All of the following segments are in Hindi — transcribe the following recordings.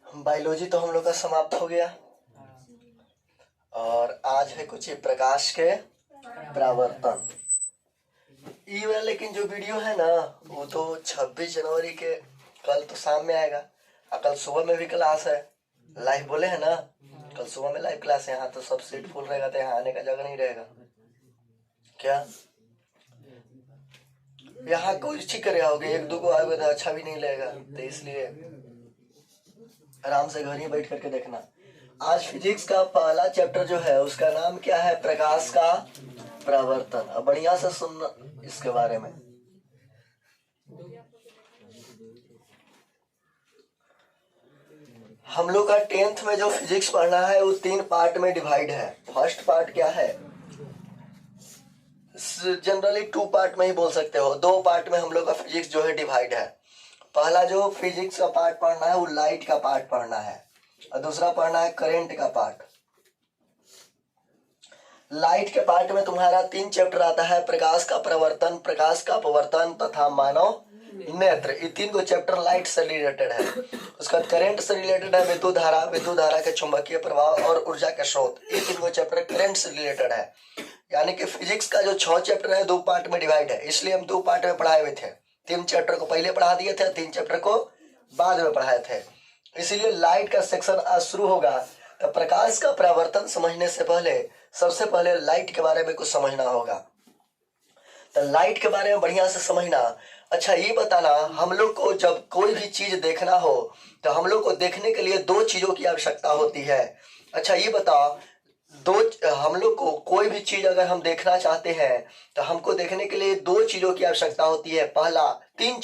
बायोलॉजी तो हम लोग का समाप्त हो गया और आज है कुछ प्रकाश के परावर्तन। ये वाला लेकिन जो वीडियो है ना वो तो 26 जनवरी के कल तो शाम में आएगा और कल सुबह में भी क्लास है। लाइव बोले है ना, कल सुबह में लाइव क्लास है। यहाँ तो सब सीट फुल रहेगा तो यहाँ आने का जगह नहीं रहेगा क्या? यहाँ कोई ठीक करे होगे, एक दो को आएगा तो अच्छा भी नहीं लगेगा, तो इसलिए आराम से घर ही बैठ करके देखना। आज फिजिक्स का पहला चैप्टर जो है उसका नाम क्या है? प्रकाश का परावर्तन। अब बढ़िया से सुनना इसके बारे में। हम लोग का 10th में जो फिजिक्स पढ़ना है वो 3 पार्ट में डिवाइड है। फर्स्ट पार्ट क्या है? जनरली 2 पार्ट में ही बोल सकते हो। 2 पार्ट में हम लोग का फिजिक्स जो है डिवाइड है। पहला जो फिजिक्स का पार्ट पढ़ना है वो लाइट का पार्ट पढ़ना है और दूसरा पढ़ना है करंट का पार्ट। लाइट के पार्ट में तुम्हारा 3 चैप्टर आता है, प्रकाश का प्रवर्तन, प्रकाश का अपवर्तन तथा मानव नेत्र। ये 3 को चैप्टर लाइट से रिलेटेड है। उसका करंट से रिलेटेड है विद्युत धारा के चुंबकीय प्रभाव और ऊर्जा के स्रोत। ये 3 को चैप्टर करंट से रिलेटेड है। यानी कि फिजिक्स का जो 6 चैप्टर है 2 पार्ट में डिवाइड है, इसलिए हम 2 पार्ट में पढ़ाए हुए थे। 3 चैप्टर को पहले पढ़ा दिए थे, 3 चैप्टर को बाद में पढ़ाए थे। इसीलिए लाइट का सेक्शन आज शुरू होगा। तो प्रकाश का परावर्तन समझने से पहले सबसे पहले लाइट के बारे में कुछ समझना होगा। तो लाइट के बारे में बढ़िया से समझना। अच्छा ये बताना, हम लोग को जब कोई भी चीज देखना हो तो हम लोग को देखने के लिए 2 चीजों की आवश्यकता होती है। अच्छा ये बताओ, हम लोग को कोई भी चीज अगर हम देखना चाहते हैं तो हमको देखने के लिए 2 चीजों की आवश्यकता होती है। 3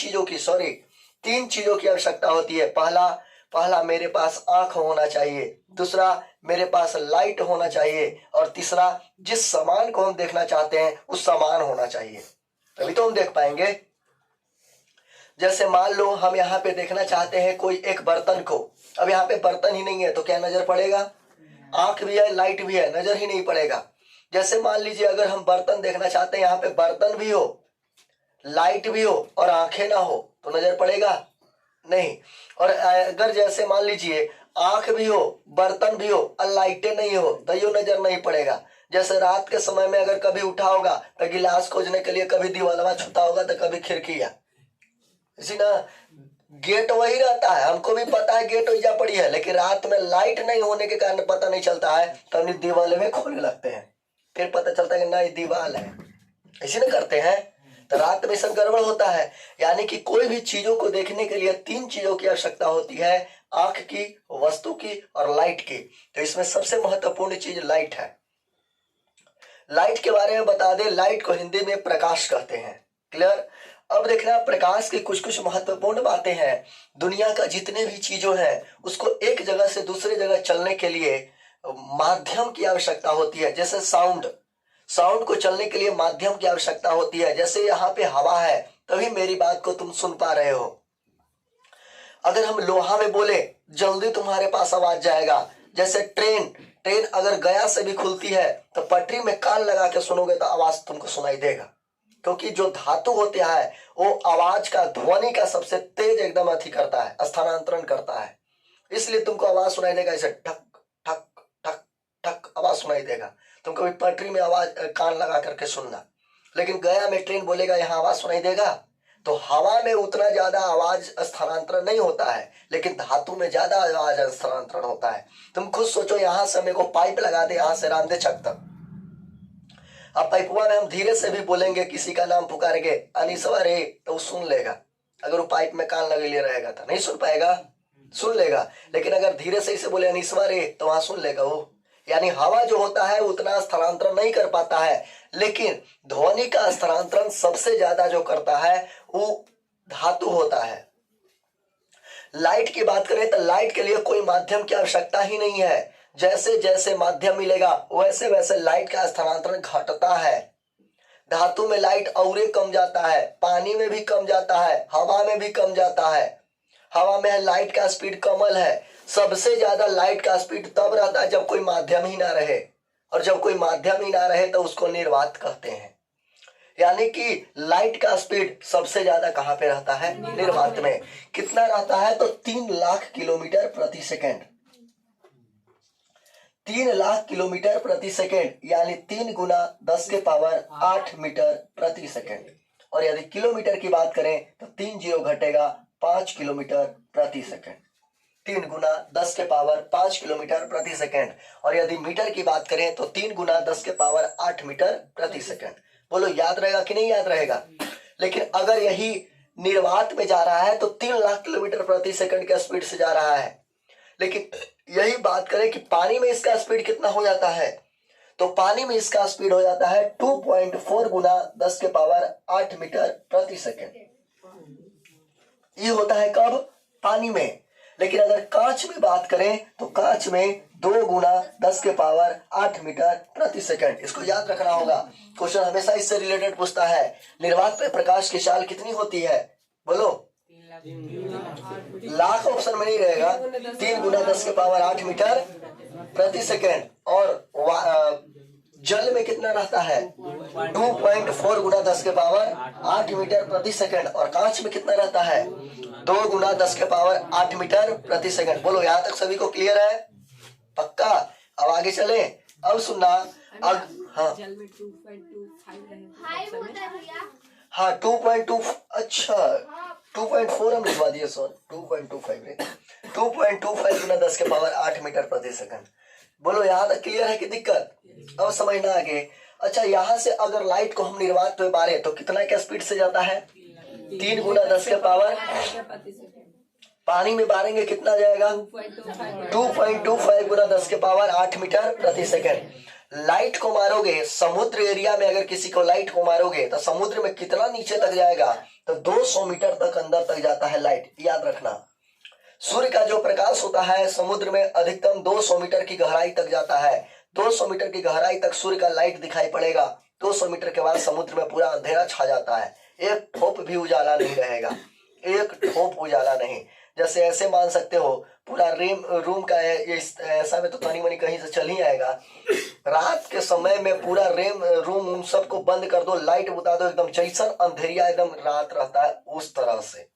चीजों की आवश्यकता होती है। पहला मेरे पास आंख होना चाहिए, दूसरा मेरे पास लाइट होना चाहिए और तीसरा जिस सामान को हम देखना चाहते हैं उस सामान होना चाहिए, तभी तो हम देख पाएंगे। जैसे मान लो हम यहाँ पे देखना चाहते हैं कोई एक बर्तन को, अब यहाँ पे बर्तन ही नहीं है तो क्या नजर पड़ेगा? आंख भी है लाइट भी है, नजर ही नहीं पड़ेगा। जैसे मान लीजिए अगर हम बर्तन देखना चाहते हैं, यहाँ पे बर्तन भी हो लाइट भी हो और आंखें ना हो तो नजर पड़ेगा नहीं। और अगर जैसे मान लीजिए आंख भी हो बर्तन भी हो और लाइटें नहीं हो तो यो नजर नहीं पड़ेगा। जैसे रात के समय में अगर कभी उठा होगा तो गिलास खोजने के लिए कभी दीवालवा छूता होगा तो कभी खिड़कियां, इसी ना गेट वही रहता है। हमको भी पता है गेट वही पड़ी है, लेकिन रात में लाइट नहीं होने के कारण पता नहीं चलता है तो हम दीवाल में खोलने लगते हैं, फिर पता चलता है कि नहीं दीवाल है। इसी ना करते हैं, तो रात में सब गड़बड़ होता है। यानी कि कोई भी चीजों को देखने के लिए 3 चीजों की आवश्यकता होती है, आंख की, वस्तु की और लाइट की। तो इसमें सबसे महत्वपूर्ण चीज लाइट है। लाइट के बारे में बता दें, लाइट को हिंदी में प्रकाश कहते हैं। क्लियर? अब देखना, प्रकाश की कुछ कुछ महत्वपूर्ण बातें हैं। दुनिया का जितने भी चीजों हैं उसको एक जगह से दूसरे जगह चलने के लिए माध्यम की आवश्यकता होती है। जैसे साउंड को चलने के लिए माध्यम की आवश्यकता होती है। जैसे यहाँ पे हवा है तभी मेरी बात को तुम सुन पा रहे हो। अगर हम लोहा में बोले जल्दी तुम्हारे पास आवाज जाएगा। जैसे ट्रेन अगर गया से भी खुलती है तो पटरी में कान लगा के सुनोगे तो आवाज तुमको सुनाई देगा, क्योंकि जो धातु होता है वो आवाज का, ध्वनि का सबसे तेज एकदम अथी करता है, स्थानांतरण करता है। इसलिए तुमको आवाज सुनाई देगा, ऐसे ठक ठक ठक ठक आवाज सुनाई देगा। तुम कभी पटरी में आवाज कान लगा करके सुनना। लेकिन गया में ट्रेन बोलेगा यहाँ आवाज सुनाई देगा, तो हवा में उतना ज्यादा आवाज स्थानांतरण नहीं होता है, लेकिन धातु में ज्यादा आवाज स्थानांतरण होता है। तुम खुद सोचो, यहाँ से मेरे को पाइप लगा दे, यहाँ से रामदेव छक तक। अब पाइपुआ में हम धीरे से भी बोलेंगे, किसी का नाम पुकारेंगे अनिसवा रे, तो वो सुन लेगा। अगर वो पाइप में कान लगे लिए रहेगा तो नहीं सुन पाएगा, सुन लेगा। लेकिन अगर धीरे से इसे बोले अनिसवा रे तो वहां सुन लेगा वो। यानी हवा जो होता है उतना स्थानांतरण नहीं कर पाता है, लेकिन ध्वनि का स्थानांतरण सबसे ज्यादा जो करता है वो धातु होता है। लाइट की बात करें तो लाइट के लिए कोई माध्यम की आवश्यकता ही नहीं है। जैसे जैसे माध्यम मिलेगा वैसे वैसे लाइट का स्थानांतरण घटता है। धातु में लाइट और कम जाता है, पानी में भी कम जाता है, हवा में भी कम जाता है। हवा में लाइट का स्पीड कमल है। सबसे ज्यादा लाइट का स्पीड तब रहता है जब कोई माध्यम ही ना रहे, और जब कोई माध्यम ही ना रहे तो उसको निर्वात कहते हैं। यानी कि लाइट का स्पीड सबसे ज्यादा कहाँ पे रहता है? निर्वात में। कितना रहता है? तो 3 लाख किलोमीटर प्रति सेकेंड। 3 लाख किलोमीटर प्रति सेकेंड, यानी 3 गुना 10 के पावर 8 मीटर प्रति सेकेंड। और यदि किलोमीटर की बात करें तो 3 जीरो घटेगा, 5 किलोमीटर प्रति सेकेंड। 3 गुना 10 के पावर 5 किलोमीटर प्रति सेकेंड। और यदि मीटर की बात करें तो 3 गुना 10 के पावर 8 मीटर प्रति सेकेंड। बोलो याद रहेगा कि नहीं याद रहेगा? लेकिन अगर यही निर्वात में जा रहा है तो 3 लाख किलोमीटर प्रति सेकंड के स्पीड से जा रहा है। लेकिन यही बात करें कि पानी में इसका स्पीड कितना हो जाता है, तो पानी में इसका स्पीड हो जाता है 2.4 गुना 10 के पावर 8 मीटर प्रति सेकंड। ये होता है कब? पानी में। लेकिन अगर कांच में बात करें तो कांच में 2 गुना 10 के पावर 8 मीटर प्रति सेकंड। इसको याद रखना होगा, क्वेश्चन हमेशा इससे रिलेटेड पूछता है। निर्वात में प्रकाश की चाल कितनी होती है? बोलो। लाख ऑप्शन में नहीं रहेगा। 3 गुना 10 के पावर 8 मीटर प्रति सेकंड। और जल में कितना रहता है? 2.4 गुना 10 के पावर 8 मीटर प्रति सेकंड। और कांच में कितना रहता है? 2 गुना 10 के पावर 8 मीटर प्रति सेकंड। बोलो यहाँ तक सभी को क्लियर है? पक्का? अब आगे चले। अब सुनना। अब हाँ जल में 2.25 हाँ 2.2। अच्छा 2.4 हम लिखवा दिए सर। 2.25 रे 2.25 गुना 10 के पावर 8 मीटर प्रति सेकंड। बोलो यहाँ तक क्लियर है कि दिक्कत? अब समझना आगे। अच्छा यहाँ से अगर लाइट को हम निर्वात में बारे तो कितना क्या स्पीड से जाता है? 3 गुना 10 के पावर। पानी में बारेंगे कितना जाएगा? 2.25 गुना 10 के पावर 8 मीटर प्रति सेकंड। लाइट को मारोगे समुद्र एरिया में, अगर किसी को लाइट को मारोगे तो समुद्र में कितना नीचे तक जाएगा? तो 200 मीटर तक अंदर तक जाता है लाइट। याद रखना। सूर्य का जो प्रकाश होता है समुद्र में अधिकतम 200 मीटर की गहराई तक जाता है। 200 मीटर की गहराई तक सूर्य का लाइट दिखाई पड़ेगा। 200 मीटर के बाद समुद्र में पूरा अंधेरा छा जाता है। एक ठोप भी उजाला नहीं रहेगा, एक ठोप उजाला नहीं। जैसे ऐसे मान सकते हो पूरा रूम का ऐसा में तो पानी मनी कहीं से चल ही आएगा। रात के समय में पूरा रूम सबको बंद कर दो, लाइट बुता दो, एकदम जैसन अंधेरिया एकदम रात रहता है उस तरह से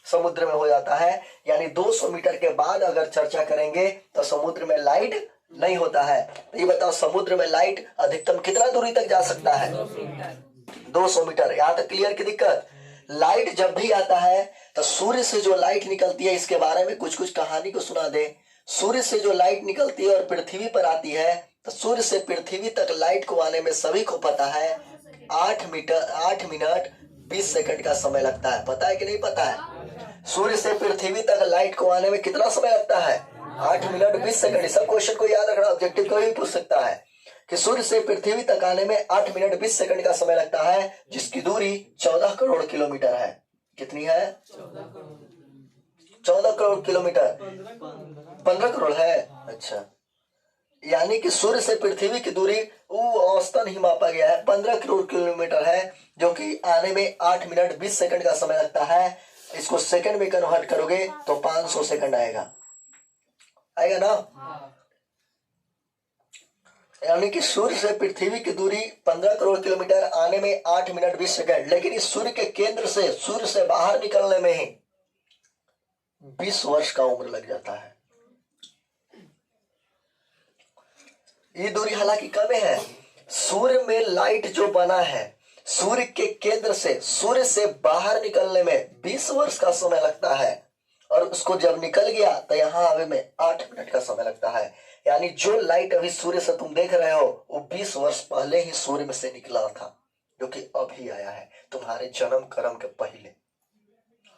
समुद्र में हो जाता है। यानी 200 मीटर के बाद अगर चर्चा करेंगे तो समुद्र में लाइट नहीं होता है। तो ये बताओ समुद्र में लाइट अधिकतम कितना दूरी तक जा सकता है? 200 मीटर। यहाँ तक क्लियर की दिक्कत? लाइट जब भी आता है तो सूर्य से जो लाइट निकलती है, इसके बारे में कुछ कहानी को सुना दे। सूर्य से जो लाइट निकलती है और पृथ्वी पर आती है तो सूर्य से पृथ्वी तक लाइट को आने में सभी को पता है 8 मिनट 20 सेकंड का समय लगता है। पता है कि नहीं पता है? सूर्य से पृथ्वी तक लाइट को आने में कितना समय लगता है? 8 मिनट 20 सेकंड। सब क्वेश्चन को याद रखना, ऑब्जेक्टिव कोई भी पूछ सकता है कि सूर्य से पृथ्वी तक आने में 8 मिनट 20 सेकंड का समय लगता है, जिसकी दूरी 14 करोड़ किलोमीटर है। कितनी है? 14 करोड़ किलोमीटर। 15 करोड़ है। अच्छा, यानी कि सूर्य से पृथ्वी की दूरी औसतन ही मापा गया है 15 करोड़ किलोमीटर है, जो कि आने में 8 मिनट 20 सेकंड का समय लगता है। इसको सेकंड में कन्वर्ट करोगे तो 500 सेकंड आएगा ना? यानी कि सूर्य से पृथ्वी की दूरी 15 करोड़ किलोमीटर, आने में 8 मिनट 20 सेकंड। लेकिन इस सूर्य के केंद्र से सूर्य से बाहर निकलने में ही 20 वर्ष का उम्र लग जाता है। ये दूरी हालांकि कम है। सूर्य में लाइट जो बना है सूर्य के केंद्र से सूर्य से बाहर निकलने में 20 वर्ष का समय लगता है, और उसको जब निकल गया तो यहाँ आने में 8 मिनट का समय लगता है। यानी जो लाइट अभी सूर्य से तुम देख रहे हो वो 20 वर्ष पहले ही सूर्य में से निकला था, जो कि अभी आया है तुम्हारे जन्म कर्म के पहले।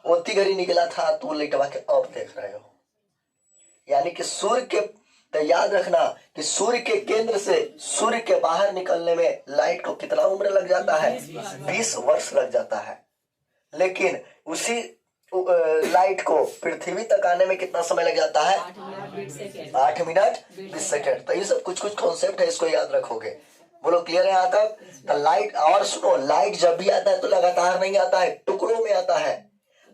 ओती घड़ी निकला था तो लेटवा के अब देख रहे हो। यानी कि सूर्य के, तो याद रखना कि सूर्य के केंद्र से सूर्य के बाहर निकलने में लाइट को कितना उम्र लग जाता है? 20 वर्ष लग जाता है। लेकिन उसी लाइट को पृथ्वी तक आने में कितना समय लग जाता है? 8 मिनट 20 सेकंड। तो ये सब कुछ कॉन्सेप्ट है, इसको याद रखोगे। बोलो क्लियर है यहाँ तक? तो लाइट, और सुनो, लाइट जब भी आता है तो लगातार नहीं आता है, टुकड़ों में आता है।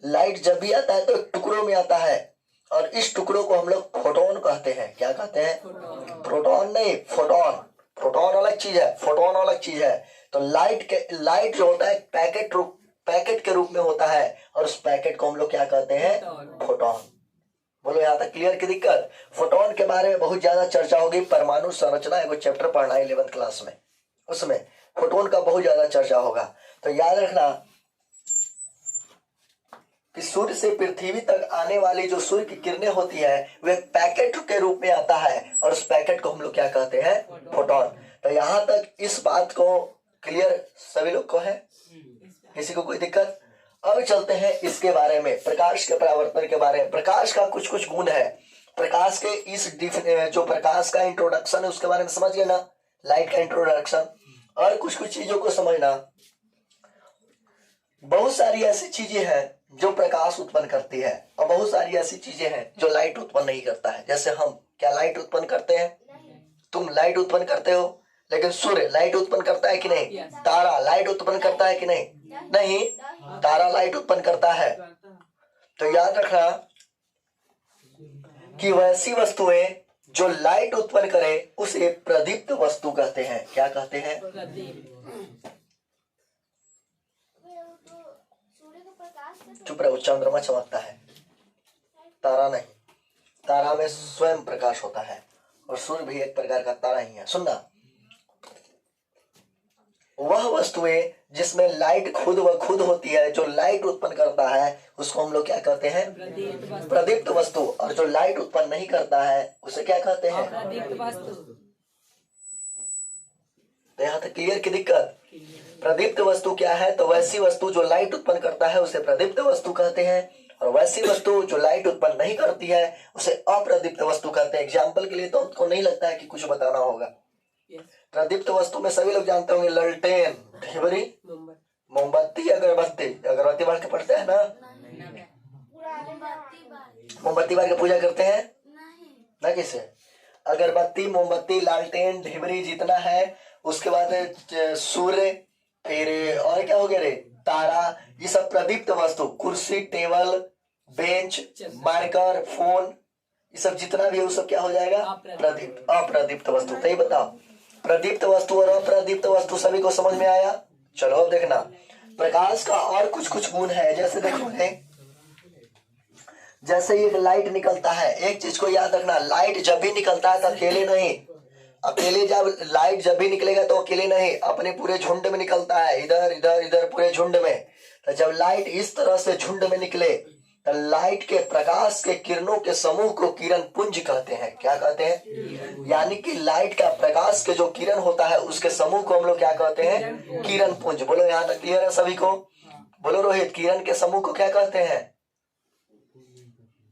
लाइट जब भी आता है तो टुकड़ों में आता है, और इस टुकड़ों को हम लोग फोटोन कहते हैं। क्या कहते हैं? प्रोटॉन नहीं, फोटोन। प्रोटॉन अलग चीज है, फोटोन अलग चीज है। तो लाइट जो होता है पैकेट के रूप में होता है, और उस पैकेट को हम लोग क्या कहते हैं? फोटोन। बोलो यहाँ तक क्लियर की दिक्कत? फोटोन के बारे में बहुत ज्यादा चर्चा होगी। परमाणु संरचना एगो चैप्टर पढ़ना है 11th क्लास में, उसमें फोटोन का बहुत ज्यादा चर्चा होगा। तो याद रखना कि सूर्य से पृथ्वी तक आने वाली जो सूर्य की किरणें होती है वे पैकेट के रूप में आता है, और उस पैकेट को हम लोग क्या कहते हैं? फोटोन। तो यहाँ तक इस बात को क्लियर सभी लोग को है? किसी को कोई दिक्कत? अब चलते हैं इसके बारे में, प्रकाश के परावर्तन के बारे में। प्रकाश का कुछ कुछ गुण है। प्रकाश के इस जो प्रकाश का इंट्रोडक्शन है उसके बारे में समझ गए ना, लाइट का इंट्रोडक्शन। और कुछ कुछ चीजों को समझना। बहुत सारी ऐसी चीजें हैं जो प्रकाश उत्पन्न करती है, और बहुत सारी ऐसी चीजें हैं जो लाइट उत्पन्न नहीं करता है। जैसे हम क्या लाइट उत्पन्न करते हैं? तुम लाइट उत्पन्न करते हो, लेकिन सूर्य लाइट उत्पन्न करता है कि नहीं? तारा लाइट उत्पन्न करता है कि नहीं? नहीं, तारा लाइट उत्पन्न करता है। तो याद रखना कि वैसी वस्तुएं जो लाइट उत्पन्न करे उसे प्रदीप्त वस्तु कहते हैं। क्या कहते हैं? चुप रहो, चंद्रमा चमकता है, तारा नहीं। तारा में स्वयं प्रकाश होता है, और सूर्य भी एक प्रकार का तारा ही है। सुनना, वह वस्तुएं जिसमें लाइट खुद व खुद होती है, जो लाइट उत्पन्न करता है, उसको हम लोग क्या कहते हैं? प्रदीप्त वस्तु। और जो लाइट उत्पन्न नहीं करता है उसे क्या कहते हैं? तो यहाँ तक क्लियर की दिक्कत? प्रदीप्त वस्तु क्या है? तो वैसी वस्तु जो लाइट उत्पन्न करता है उसे प्रदीप्त वस्तु कहते हैं, और वैसी वस्तु जो लाइट उत्पन्न नहीं करती है उसे अप्रदीप्त वस्तु कहते हैं। एग्जाम्पल के लिए तो आपको नहीं लगता है कि कुछ बताना होगा। प्रदीप्त वस्तु में सभी लोग जानते होंगे, ललटेन, ढिबरी, मोमबत्ती, अगरबत्ती। अगरबत्ती बार के पढ़ते हैं ना? मोमबत्ती बार के पूजा करते हैं ना? किसे? अगरबत्ती, मोमबत्ती, लालटेन, ढिबरी जितना है, उसके बाद सूर्य, फिर और क्या हो गया रे? तारा। ये सब प्रदीप्त वस्तु। कुर्सी, टेबल, बेंच, मार्कर, फोन, ये सब जितना भी है वो सब क्या हो जाएगा? अप्रदीप्त वस्तु। तो ये बताओ, प्रदीप्त वस्तु और अप्रदीप्त वस्तु सभी को समझ में आया? चलो अब देखना, प्रकाश का और कुछ कुछ गुण है। जैसे देखोगे, जैसे एक लाइट निकलता है, एक चीज को याद रखना, लाइट जब भी निकलता है तो अकेले नहीं। अकेले जब लाइट जब भी निकलेगा तो अकेले नहीं, अपने पूरे झुंड में निकलता है, इधर इधर इधर पूरे झुंड में। तो जब लाइट इस तरह से झुंड में निकले तो लाइट के प्रकाश के किरणों के समूह को किरण पुंज कहते हैं। क्या कहते हैं? यानी कि लाइट का प्रकाश के जो किरण होता है उसके समूह को हम लोग क्या कहते हैं? किरण पुंज। बोलो यहाँ तक क्लियर है सभी को? बोलो रोहित, किरण के समूह को क्या कहते हैं?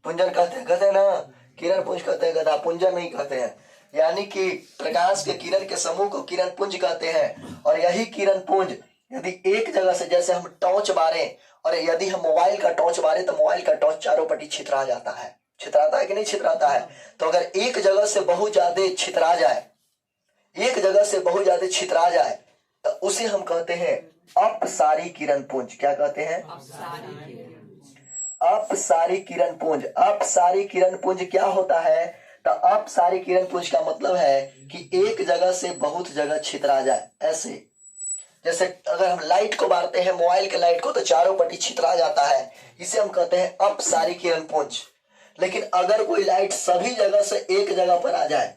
पुंजन कहते हैं ना? किरण पुंज कहते हैं, गधा, पुंजन नहीं कहते हैं। यानी कि प्रकाश के किरण के समूह को किरण पुंज कहते हैं। और यही किरण पुंज यदि एक जगह से, जैसे हम टॉर्च बारे, और यदि हम मोबाइल का टॉर्च बारे तो मोबाइल का टॉर्च चारों पट्टी छितरा जाता है। छितराता है कि नहीं छितराता है? तो अगर एक जगह से बहुत ज्यादा छितरा जाए, एक जगह से बहुत ज्यादा छितरा जाए, तो उसे हम कहते हैं अपसारी किरण पुंज। क्या कहते हैं? अपसारी किरण पुंज। अपसारी किरण पुंज क्या होता है? तो अपसारी किरण पुंज का मतलब है कि एक जगह से बहुत जगह छितरा जाए। ऐसे जैसे अगर हम लाइट को बारते हैं, मोबाइल के लाइट को, तो चारों पट्टी छितरा जाता है, इसे हम कहते हैं अपसारी किरण पुंज। लेकिन अगर कोई लाइट सभी जगह से एक जगह पर आ जाए,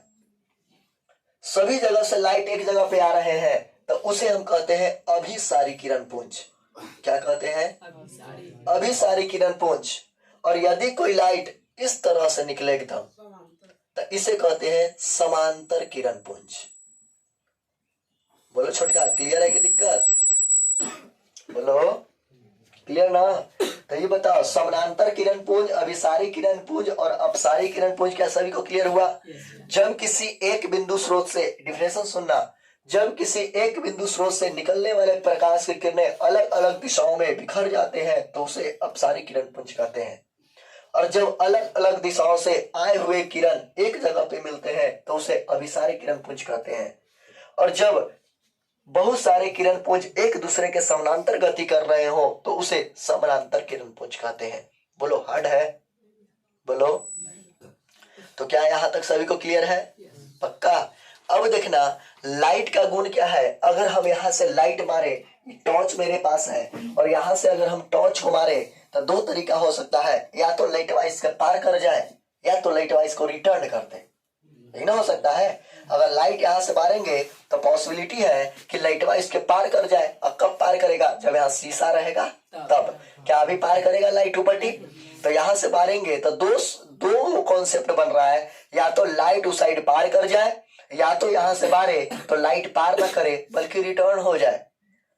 सभी जगह से लाइट एक जगह पे आ रहे हैं, तो उसे हम कहते हैं अभिसारी किरण पुंज। क्या कहते हैं? अभिसारी किरण पुंज। और यदि कोई लाइट इस तरह से निकले एकदम, तो इसे कहते हैं समांतर किरण पुंज। बोलो छोटका, क्लियर है कि दिक्कत? बोलो क्लियर ना? तो ये बताओ, समानांतर किरण पुंज, अभिसारी किरण पुंज और अपसारी किरण पुंज, क्या सभी को क्लियर हुआ? जब किसी एक बिंदु स्रोत से, डिफिनेशन सुनना, जब किसी एक बिंदु स्रोत से निकलने वाले प्रकाश की किरणें अलग अलग दिशाओं में बिखर जाते हैं तो उसे अपसारी किरण पुंज कहते हैं। और जब अलग अलग दिशाओं से आए हुए किरण एक जगह पे मिलते हैं तो उसे अभिसारी किरण पुंज कहते हैं। और जब बहुत सारे किरण पुंज एक दूसरे के समानांतर गति कर रहे हो तो उसे समानांतर किरण पुंज कहते हैं। बोलो हार्ड है? बोलो। तो क्या यहाँ तक सभी को क्लियर है? पक्का? अब देखना लाइट का गुण क्या है। अगर हम यहाँ से लाइट मारे, टॉर्च मेरे पास है, और यहाँ से अगर हम टॉर्च को मारे तो दो तरीका हो सकता है, या तो लाइट वाइज के पार कर जाए या तो लाइट वाइज को रिटर्न कर दे। यही ना हो सकता है। अगर लाइट यहाँ से मारेंगे तो पॉसिबिलिटी है कि लाइट वाइज के पार कर जाए। अब कब पार करेगा? जब यहाँ शीशा रहेगा तब। क्या अभी पार करेगा लाइट ऊपर? तो यहाँ से मारेंगे तो दो कॉन्सेप्ट बन रहा है, या तो लाइट उस साइड पार कर जाए, या तो यहाँ से मारे तो लाइट पार ना करे बल्कि रिटर्न हो जाए।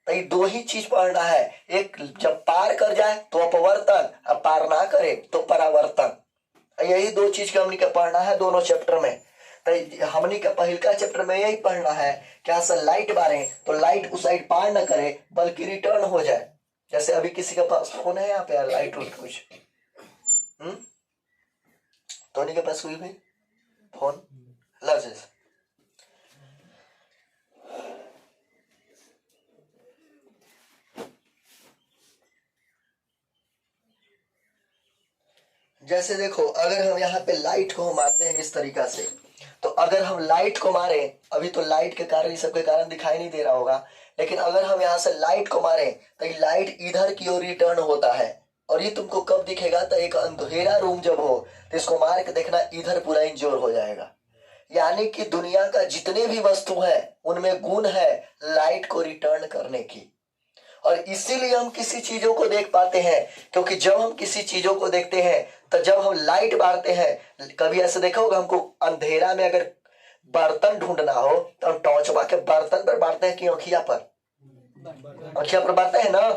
तो ये दो ही चीज पढ़ना है। एक जब पार कर जाए तो अपवर्तन, अब पार ना करे तो परावर्तन। यही दो चीज का हमने पढ़ना है दोनों चैप्टर में। तो हमने का पहल का चैप्टर में यही पढ़ना है क्या से लाइट मारे तो लाइट उस साइड पार ना करे बल्कि रिटर्न हो जाए। जैसे अभी किसी के पास फोन है यहाँ पे यार, लाइट उठ कुछ टोनी के पास कोई भी फोन लग जैसे जैसे देखो, अगर हम यहाँ पे लाइट को मारते हैं इस तरीका से, तो अगर हम लाइट को मारे, अभी तो लाइट के कारण, सबके कारण दिखाई नहीं दे रहा होगा, लेकिन अगर हम यहाँ से लाइट को मारे तो ये लाइट इधर की ओर रिटर्न होता है। और ये तुमको कब दिखेगा? तो एक अंधेरा रूम जब हो तो इसको मार के देखना, इधर पूरा इंजोर हो जाएगा। यानी कि दुनिया का जितने भी वस्तु है उनमें गुण है लाइट को रिटर्न करने की। और इसीलिए हम किसी चीजों को देख पाते हैं, क्योंकि जब हम किसी चीजों को देखते हैं तो जब हम लाइट मारते हैं, कभी ऐसे देखा होगा हमको अंधेरा में अगर बर्तन ढूंढना हो तो हम टॉर्च मार के बर्तन पर मारते हैं कि आँखिया पर? आँखिया पर मारते हैं ना?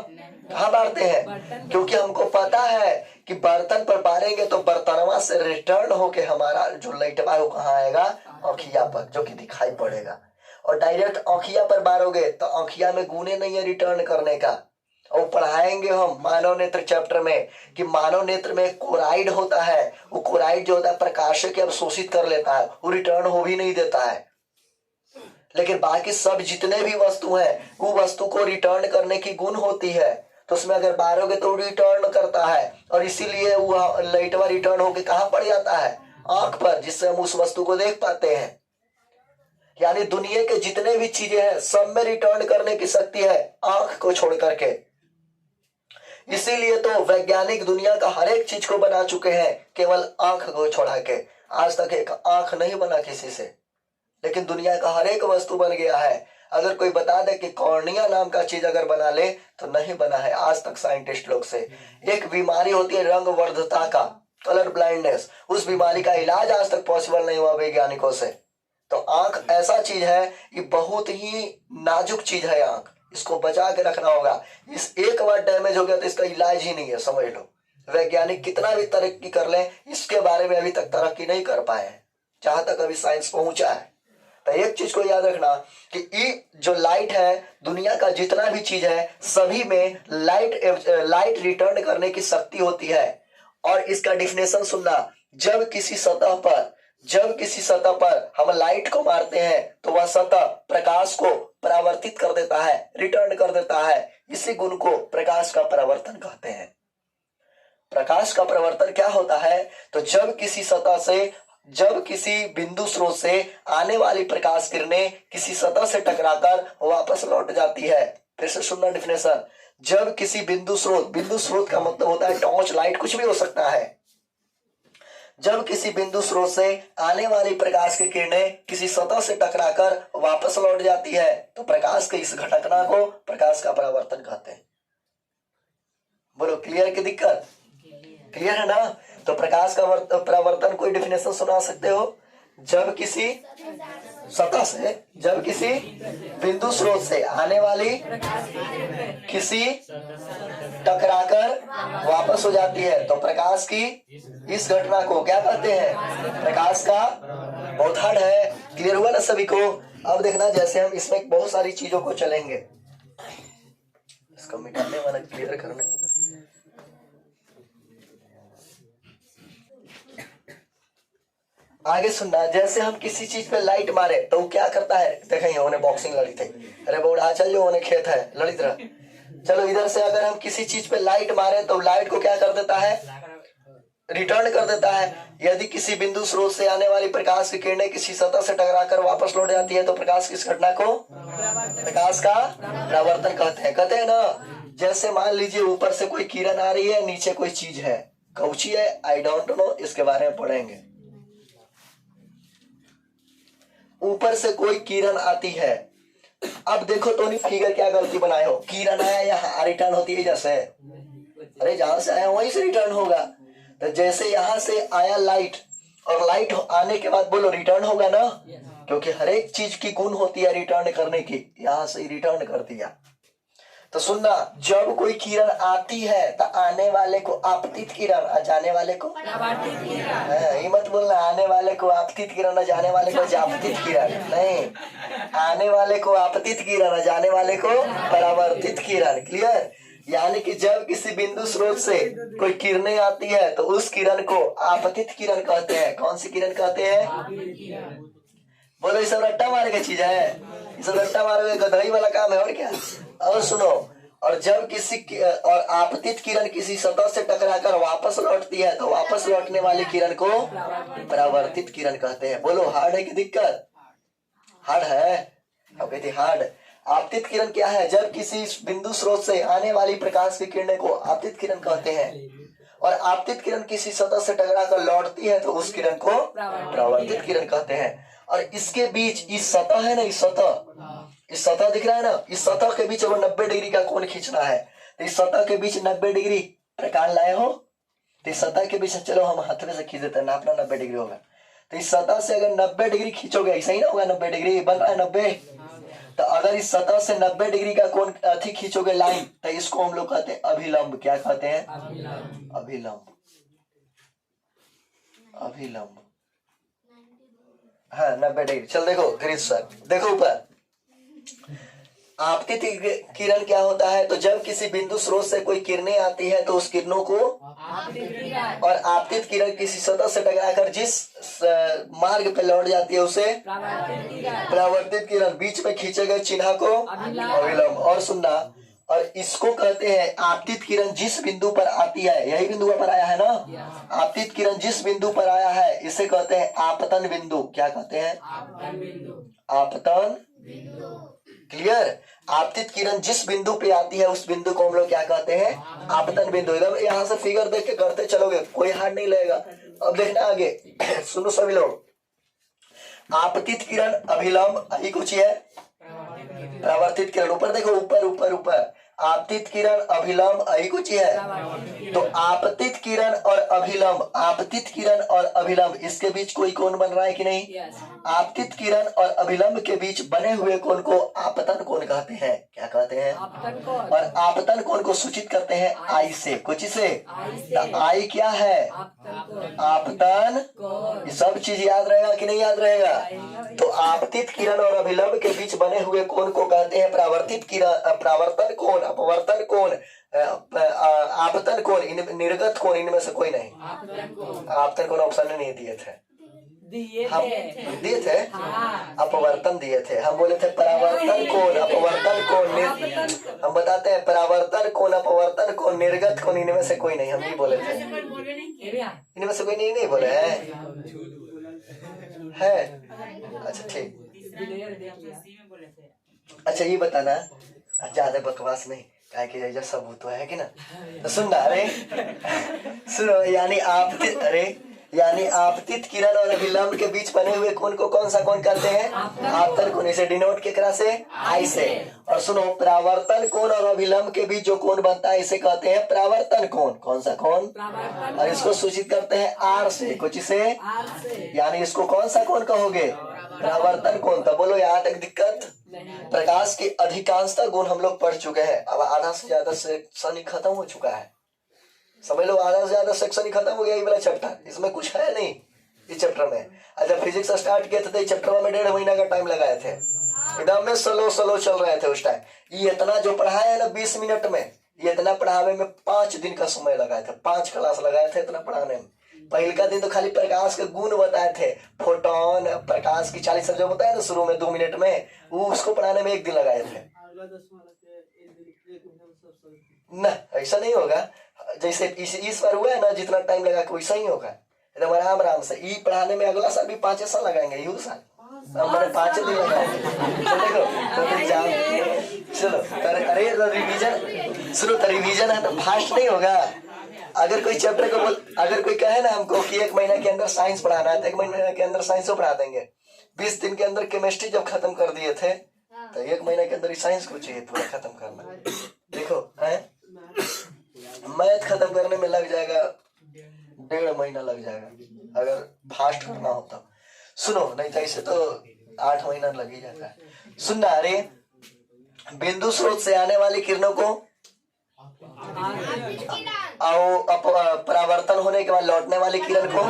कहाँ मारते हैं? क्योंकि हमको पता है कि बर्तन पर मारेंगे तो बर्तनवा से रिटर्न होके हमारा जो लाइट है वो कहाँ आएगा? आँखिया पर, जो कि दिखाई पड़ेगा। और डायरेक्ट आँखिया पर मारोगे तो आँखिया में गुणे नहीं है रिटर्न करने का। और पढ़ाएंगे हम मानव नेत्र चैप्टर में कि मानव नेत्र में कोराइड होता है, वो कोराइड जो होता है प्रकाश के अवशोषित कर लेता है, वो रिटर्न हो भी नहीं देता है। लेकिन बाकी सब जितने भी वस्तु हैं वो वस्तु को रिटर्न करने की गुण होती है। तो उसमें अगर मारोगे तो रिटर्न करता है, और इसीलिए वो लाइटवा रिटर्न होके कहाँ पड़ जाता है? आंख पर, जिससे हम उस वस्तु को देख पाते हैं। यानी दुनिया के जितने भी चीजें हैं सब में रिटर्न करने की शक्ति है आंख को छोड़ करके। इसीलिए तो वैज्ञानिक दुनिया का हर एक चीज को बना चुके हैं केवल आंख को छोड़ा के। आज तक एक आंख नहीं बना किसी से, लेकिन दुनिया का हर एक वस्तु बन गया है। अगर कोई बता दे कि कॉर्निया नाम का चीज अगर बना ले तो नहीं बना है आज तक साइंटिस्ट लोग से। एक बीमारी होती है रंग वर्धता का, कलर ब्लाइंडनेस, उस बीमारी का इलाज आज तक पॉसिबल नहीं हुआ वैज्ञानिकों से। तो आंख ऐसा चीज है, ये बहुत ही नाजुक चीज है आंख, इसको बचा के रखना होगा। इस एक बार डैमेज हो गया तो इसका इलाज ही नहीं है, समझ लो। वैज्ञानिक कितना भी तरक्की कर ले इसके बारे में अभी तक तरक्की नहीं कर पाए हैं जहां तक अभी साइंस पहुंचा है। तो एक चीज को याद रखना कि ये जो लाइट है, दुनिया का जितना भी चीज है सभी में लाइट रिटर्न करने की शक्ति होती है। और इसका डिफिनेशन सुनना, जब किसी सतह पर हम लाइट को मारते हैं तो वह सतह प्रकाश को परावर्तित कर देता है, रिटर्न कर देता है। इसी गुण को प्रकाश का परावर्तन कहते हैं। प्रकाश का परावर्तन क्या होता है? तो जब किसी बिंदु स्रोत से आने वाली प्रकाश किरणें किसी सतह से टकराकर वापस लौट जाती है। फिर से सुनना डिफिनेशन, जब किसी बिंदु स्रोत का मतलब होता है टॉर्च, लाइट, कुछ भी हो सकता है। जब किसी बिंदु स्रोत से आने वाली प्रकाश की किरणें किसी सतह से टकराकर वापस लौट जाती है तो प्रकाश के इस घटना को प्रकाश का परावर्तन कहते हैं। बोलो क्लियर की दिक्कत? क्लियर है ना? तो प्रकाश का परावर्तन कोई डेफिनेशन सुना सकते हो? जब किसी बिंदु स्रोत से आने वाली किसी टकराकर वापस हो जाती है तो प्रकाश की इस घटना को क्या कहते हैं? प्रकाश का। बहुत हार्ड है, क्लियर हुआ ना सभी को? अब देखना, जैसे हम इसमें बहुत सारी चीजों को चलेंगे, इसको मिटाने वाला, क्लियर करने वाला। आगे सुनना, जैसे हम किसी चीज पे लाइट मारे तो वो क्या करता है? देखेंगे उन्हें बॉक्सिंग लड़ी थे, अरे बौढ़ा चल जो उन्हें खेत है ललित रह। चलो इधर से अगर हम किसी चीज पे लाइट मारे तो लाइट को क्या कर देता है? रिटर्न कर देता है। यदि किसी बिंदु स्रोत से आने वाली प्रकाश की किरणें किसी सतह से टकराकर वापस लौट जाती है तो प्रकाश की इस घटना को प्रकाश का परावर्तन कहते हैं ना। जैसे मान लीजिए ऊपर से कोई किरण आ रही है, नीचे कोई चीज है, कौची है आई डोंट नो, इसके बारे में पढ़ेंगे। ऊपर से कोई किरण आती है, अब देखो तो नहीं फिगर क्या गलती बनाए हो, किरण आया यहाँ रिटर्न होती है जैसे, अरे जहां से आया वहीं से रिटर्न होगा। तो जैसे यहां से आया लाइट, और लाइट आने के बाद बोलो रिटर्न होगा ना, क्योंकि हर एक चीज की गुण होती है रिटर्न करने की, यहां से रिटर्न कर दिया। तो सुनना, जब कोई किरण आती है तो आने वाले को आपतित किरण और जाने वाले को ये मत बोलना आने वाले को आपतित किरण और जाने वाले को जापतित किरण, नहीं, आने वाले को आपतित किरण और जाने वाले को परावर्तित किरण। क्लियर? यानी कि जब किसी बिंदु स्रोत से कोई किरणें आती है तो उस किरण को आपतित किरण कहते हैं। कौन सी किरण कहते हैं? बोलो, ये सब रट्टा मारे की चीज है, ये सब रट्टा मारे गधई वाला काम है और क्या। और सुनो, और जब और आपतित किरण किसी सतह से टकराकर वापस लौटती है तो वापस लौटने वाली किरण को परावर्तित किरण कहते हैं। बोलो, हार्ड है कि दिक्कत? हार्ड है। अब कहते हार्ड। आपतित किरण क्या है? जब किसी बिंदु स्रोत से आने वाली प्रकाश की किरणें को आपतित किरण कहते हैं, और आपतित किरण किसी सतह से टकराकर लौटती है तो उस किरण को परावर्तित किरण कहते हैं। और इसके बीच इस सतह है ना, इस सतह दिख रहा है ना, इस सतह के बीच अगर 90 डिग्री का कोण खींचना है तो इस सतह के बीच 90 डिग्री प्रकाश लाए हो तो इस सतह के बीच, चलो हम हाथ में से खींच देते हैं, नापना 90 डिग्री होगा। तो इस सतह से अगर 90 डिग्री खींचोगे, ऐसा ही ना होगा, 90 डिग्री बन रहा है 90। तो अगर इस सतह से 90 डिग्री का कोण अथी खींचोगे लाइन, तो इसको हम लोग कहते हैं अभिलंब। क्या कहते हैं? अभिलंब। अभिलंब, हाँ 90 डिग्री। चल देखो गिरीश सर, देखो ऊपर, आपतित किरण क्या होता है? तो जब किसी बिंदु स्रोत से कोई किरणें आती है तो उस किरणों को, और आपतित किरण किसी सतह से टकराकर जिस मार्ग पे लौट जाती है उसे परावर्तित किरण। बीच में खींचे गए चिन्ह को अभिलंब। और सुनना, और इसको कहते हैं आपतित किरण जिस बिंदु पर आती है, यही बिंदु पर आया है ना, आपतित किरण जिस बिंदु पर आया है इसे कहते हैं आपतन बिंदु। क्या कहते हैं? आपतन। क्लियर? आपतित किरण जिस बिंदु पे आती है उस बिंदु को हम लोग क्या कहते हैं? आपतन बिंदु। एकदम यहाँ से फिगर देख के करते चलोगे, कोई हार्ड नहीं लगेगा। अब देखना आगे, सुनो सभी लोग, आपतित किरण, अभिलंब, यही कुछ है, परावर्तित किरण। ऊपर देखो, ऊपर ऊपर ऊपर, आपतित किरण, अभिलंब, यही कुछ है। तो आपतित किरण और अभिलंब, आपतित किरण और अभिलंब, इसके बीच कोई कोण बन रहा है कि नहीं? आपतित किरण और अभिलंब के बीच बने हुए कोण को आपतन कोण कहते हैं। क्या कहते हैं? और आपतन कोण को सूचित करते हैं आई से। कुछ से? आई क्या है? आपतन। ये सब चीज याद रहेगा कि नहीं याद रहेगा? तो आपतित किरण और अभिलंब के बीच बने हुए कोण को कहते हैं परावर्तित किरण, परावर्तन कोण, अपवर्तन कोण, आपतन कोण, निर्गत कोण, इनमें से कोई नहीं। आपतन कोण ऑप्शन नहीं दिए थे, हम दिए थे, अपवर्तन दिए थे, हम बोले थे परावर्तन कोण, अपवर्तन कोण। हम बताते हैं परावर्तन कोण, अपवर्तन कोण, निर्गत कोण, इनमें से कोई नहीं, हम नहीं बोले थे। इनमें से कोई नहीं बोले है। अच्छा ठीक। अच्छा ये बताना, ज्यादा बकवास नहीं, क्या सबूत तो है कि ना। तो सुनना, अरे सुनो, यानी आपतित किरण और अभिलंब के बीच बने हुए कोण को कौन सा कोण कहते हैं? आपतन कोण। इसे डिनोट केकरा से? आई से। और सुनो, परावर्तन कोण और अभिलंब के बीच जो कोण बनता है इसे कहते हैं परावर्तन कोण। कौन सा कोण? और इसको सूचित करते हैं आर से। कुछ से? यानी इसको कौन सा कोण कहोगे? परावर्तन कोण। तो बोलो यहाँ तक दिक्कत? प्रकाश के अधिकांशतः गुण हम लोग पढ़ चुके हैं। अब आधा से ज्यादा सेक्शन ही खत्म हो चुका है, समझ लो, आधा से ज्यादा सेक्शन ही खत्म हो गया ये वाला चैप्टर। इसमें कुछ है नहीं इस चैप्टर में। अच्छा, फिजिक्स स्टार्ट किए थे तो इस चैप्टर में 1.5 महीना का टाइम लगाए थे, एकदम में स्लो चल रहे थे उस टाइम। ये इतना जो पढ़ाया है ना 20 मिनट में, ये इतना पढ़ावे में 5 दिन का समय लगाए थे, 5 क्लास लगाए थे इतना पढ़ाने में। पहले का दिन तो खाली प्रकाश के गुण बताए थे, फोटोन, प्रकाश की 40 जो होता है ना शुरू में 2 मिनट में, वो उसको पढ़ाने में 1 दिन लगाए थे। न ऐसा नहीं होगा, जैसे इस बार हुआ है ना, जितना टाइम लगा के वैसा ही होगा, एकदम आराम आराम से। ई पढ़ाने में अगला साल भी 5 साल लगाएंगे, यू साल मैंने 5 दिन लगाएंगे। तो देखो तो एग्जाम, चलो अरे रिवीजन सुनो, तो रिवीजन है तो फास्ट नहीं होगा। अगर कोई चैप्टर को अगर कोई कहे ना हमको कि 1 महीना के अंदर साइंस पढ़ाना है, तो 1 महीने के अंदर साइंस पढ़ा देंगे। 20 दिन के अंदर केमिस्ट्री जब खत्म कर दिए थे, तो 1 महीने के अंदर साइंस को चाहिए पूरा खत्म करना। देखो है, मैथ खत्म करने में लग जाएगा 1.5 महीना लग जाएगा अगर फास्ट करना हो तो। सुनो, नहीं तो ऐसे तो 8 महीना लग ही जाता है। सुनना, अरे बिंदु स्रोत से आने वाली किरणों को परावर्तन होने के बाद लौटने वाली किरण को,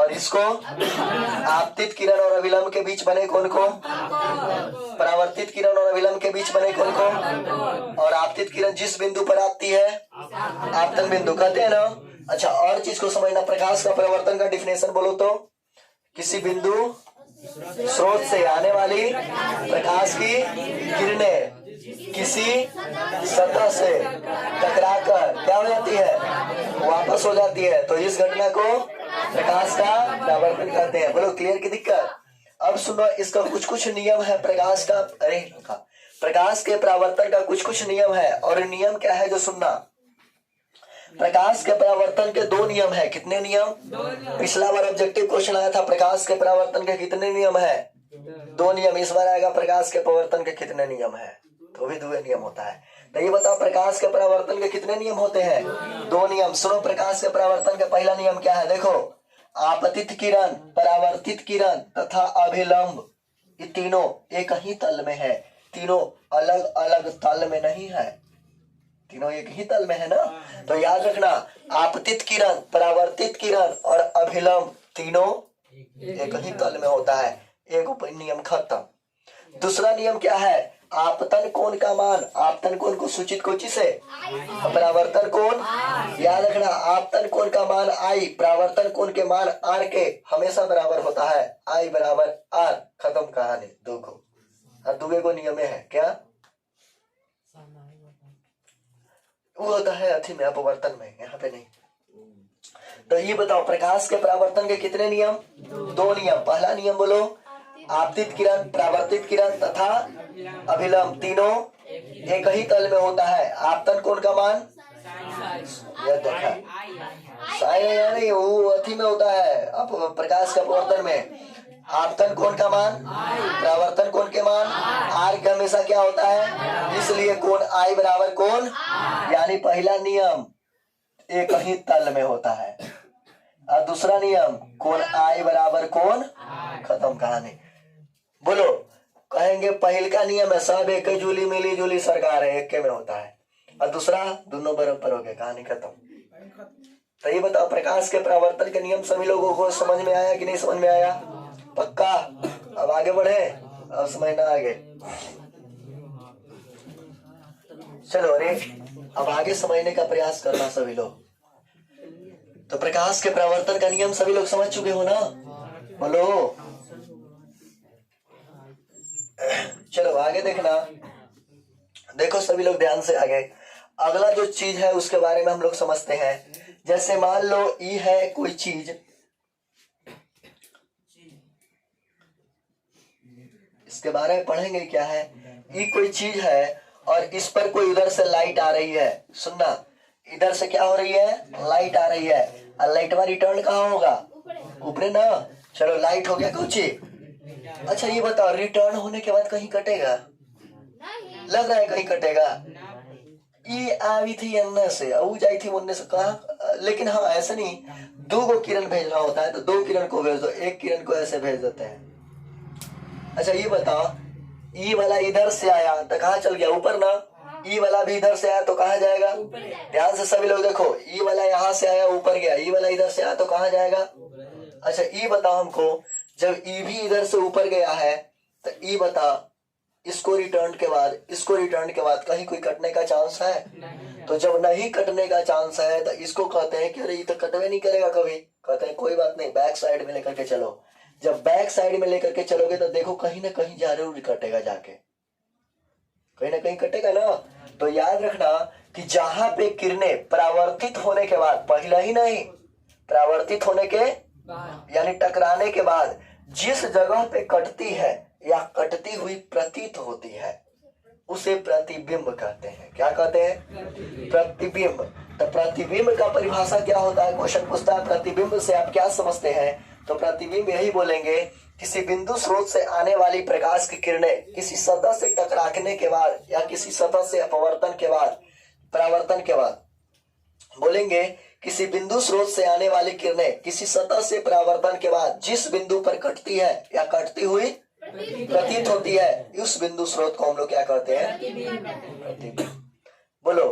और इसको आपतित किरण और अविलंब के बीच बने कोण को, परावर्तित किरण और अविलंब के बीच बने कोण को, और आपतित किरण जिस बिंदु पर आती है आपतन बिंदु कहते हैं ना। अच्छा, और चीज को समझना, प्रकाश का परावर्तन का डिफिनेशन बोलो तो, किसी बिंदु स्रोत से आने वाली प्रकाश की किरणें किसी सतह से टकराकर क्या हो जाती है, वापस हो जाती है, तो इस घटना को प्रकाश का परावर्तन कहते हैं। बोलो क्लियर की दिक्कत? अब सुनो, इसका कुछ कुछ नियम है प्रकाश का, अरे प्रकाश के परावर्तन का कुछ कुछ नियम है। और नियम क्या है जो सुनना, प्रकाश के परावर्तन के 2 नियम है। कितने नियम? पिछला बार ऑब्जेक्टिव क्वेश्चन आया था, प्रकाश के परावर्तन के कितने नियम है? 2 नियम। इस बार आएगा प्रकाश के परावर्तन के कितने नियम है, तो भी 2 नियम होता है। तो ये बताओ प्रकाश के परावर्तन के कितने नियम होते हैं? 2 नियम। सुनो, प्रकाश के परावर्तन का पहला नियम क्या है, देखो, आपतित किरण, परावर्तित किरण तथा अभिलंब, ये तीनों एक ही तल में है, तीनों अलग अलग तल में नहीं है, तीनों एक ही तल में है ना। तो याद रखना, आपतित किरण, परावर्तित किरण और अभिलंब तीनों एक ही तल में होता है। एक नियम खत्म। दूसरा नियम क्या है, आपतन कोण का मान, आपतन कोण को सूचित कोचि से, परावर्तन कोण, याद रखना, आपतन कोण का मान आई, परावर्तन कोण के मान आर के हमेशा बराबर होता है, आई बराबर आर, खत्म कहानी। 2 को, और 2 को नियम है क्या, वो होता है अथी में, अपवर्तन में, यहाँ पे नहीं। तो ये बताओ प्रकाश के परावर्तन के कितने नियम? 2 नियम। पहला नियम बोलो, आपतित किरण, परावर्तित किरण तथा अभिलंब तीनों एक ही तल में होता है। आपतन कोण का मान, यह देखा साइन नहीं, वो अथी में होता है, अब प्रकाश के अपवर्तन में आपतन कोण का मान, परावर्तन कोण के मान आर के हमेशा क्या होता है, इसलिए कोण आई बराबर कोण, यानी पहला नियम एक ही तल में होता है। और दूसरा नियम कोण आई बराबर कोण, खत्म कहानी। बोलो, कहेंगे पहल का नियम है सब एक जुली मिली जुली सरकार है, एक में होता है, और दूसरा दोनों बराबर हो गए, कहानी खत्म। तो ये बताओ प्रकाश के परावर्तन के नियम सभी लोगों को समझ में आया कि नहीं समझ में आया? पक्का? अब आगे बढ़े, अब समझना आगे। चलो, अरे अब आगे समझने का प्रयास करना सभी लोग। तो प्रकाश के परावर्तन का नियम सभी लोग समझ चुके हो ना? बोलो। चलो आगे देखना, देखो सभी लोग ध्यान से आगे। अगला जो चीज है उसके बारे में हम लोग समझते हैं। जैसे मान लो ई है कोई चीज, इसके बारे में पढ़ेंगे क्या है। ई कोई चीज है और इस पर कोई उधर से लाइट आ रही है। सुनना, इधर से क्या हो रही है, लाइट आ रही है, और लाइट में रिटर्न कहाँ होगा, ऊपर ना। चलो लाइट हो गया कुछ। अच्छा ये बताओ, रिटर्न होने के बाद कहीं कटेगा? लग रहा है कहीं कटेगा? ये आई थी अन्य से, वो जाई थी मुन्ने से, कहा। लेकिन हाँ ऐसे नहीं, 2 को किरण भेजना होता है तो 2 किरण को भेज दो, 1 किरण को ऐसे भेज देते हैं। अच्छा ये बताओ, ई वाला इधर से आया तो कहाँ चल गया, ऊपर ना। ई वाला भी इधर से आया तो कहाँ जाएगा? ध्यान से सभी लोग देखो, ई वाला यहाँ से आया ऊपर गया, ई वाला इधर से आया तो कहाँ जाएगा? अच्छा ई बताओ हमको, जब ई भी इधर से ऊपर गया है तो ई बता, इसको रिटर्न के बाद कहीं कोई कटने का चांस है? तो जब नहीं कटने का चांस है तो इसको कहते हैं कि अरे ये तो कटवे नहीं करेगा कभी। कहते हैं कोई बात नहीं, बैक साइड में लेकर के चलो। जब बैक साइड में लेकर के चलोगे तो देखो कहीं ना कहीं जरूर कटेगा, जाके कहीं ना कहीं कटेगा ना। तो याद रखना कि जहां पे किरणें परावर्तित होने के बाद, पहले ही नहीं, परावर्तित होने के यानी टकराने के बाद जिस जगह पे कटती है या कटती हुई प्रतीत होती है उसे प्रतिबिंब कहते हैं। क्या कहते हैं? प्रतिबिंब। तो प्रतिबिंब का परिभाषा क्या होता है? क्वेश्चन पूछता है प्रतिबिंब से आप क्या समझते हैं? तो प्रतिबिंब यही बोलेंगे, किसी बिंदु स्रोत से आने वाली प्रकाश की किरणें किसी सतह से टकराने के बाद या किसी सतह से अपवर्तन के बाद, परावर्तन के बाद, बोलेंगे किसी बिंदु स्रोत से आने वाली किरणें किसी सतह से परावर्तन के बाद जिस बिंदु पर कटती है या कटती हुई प्रतीत होती है उस बिंदु स्रोत को हम लोग क्या कहते हैं? प्रतिबिंब। बोलो,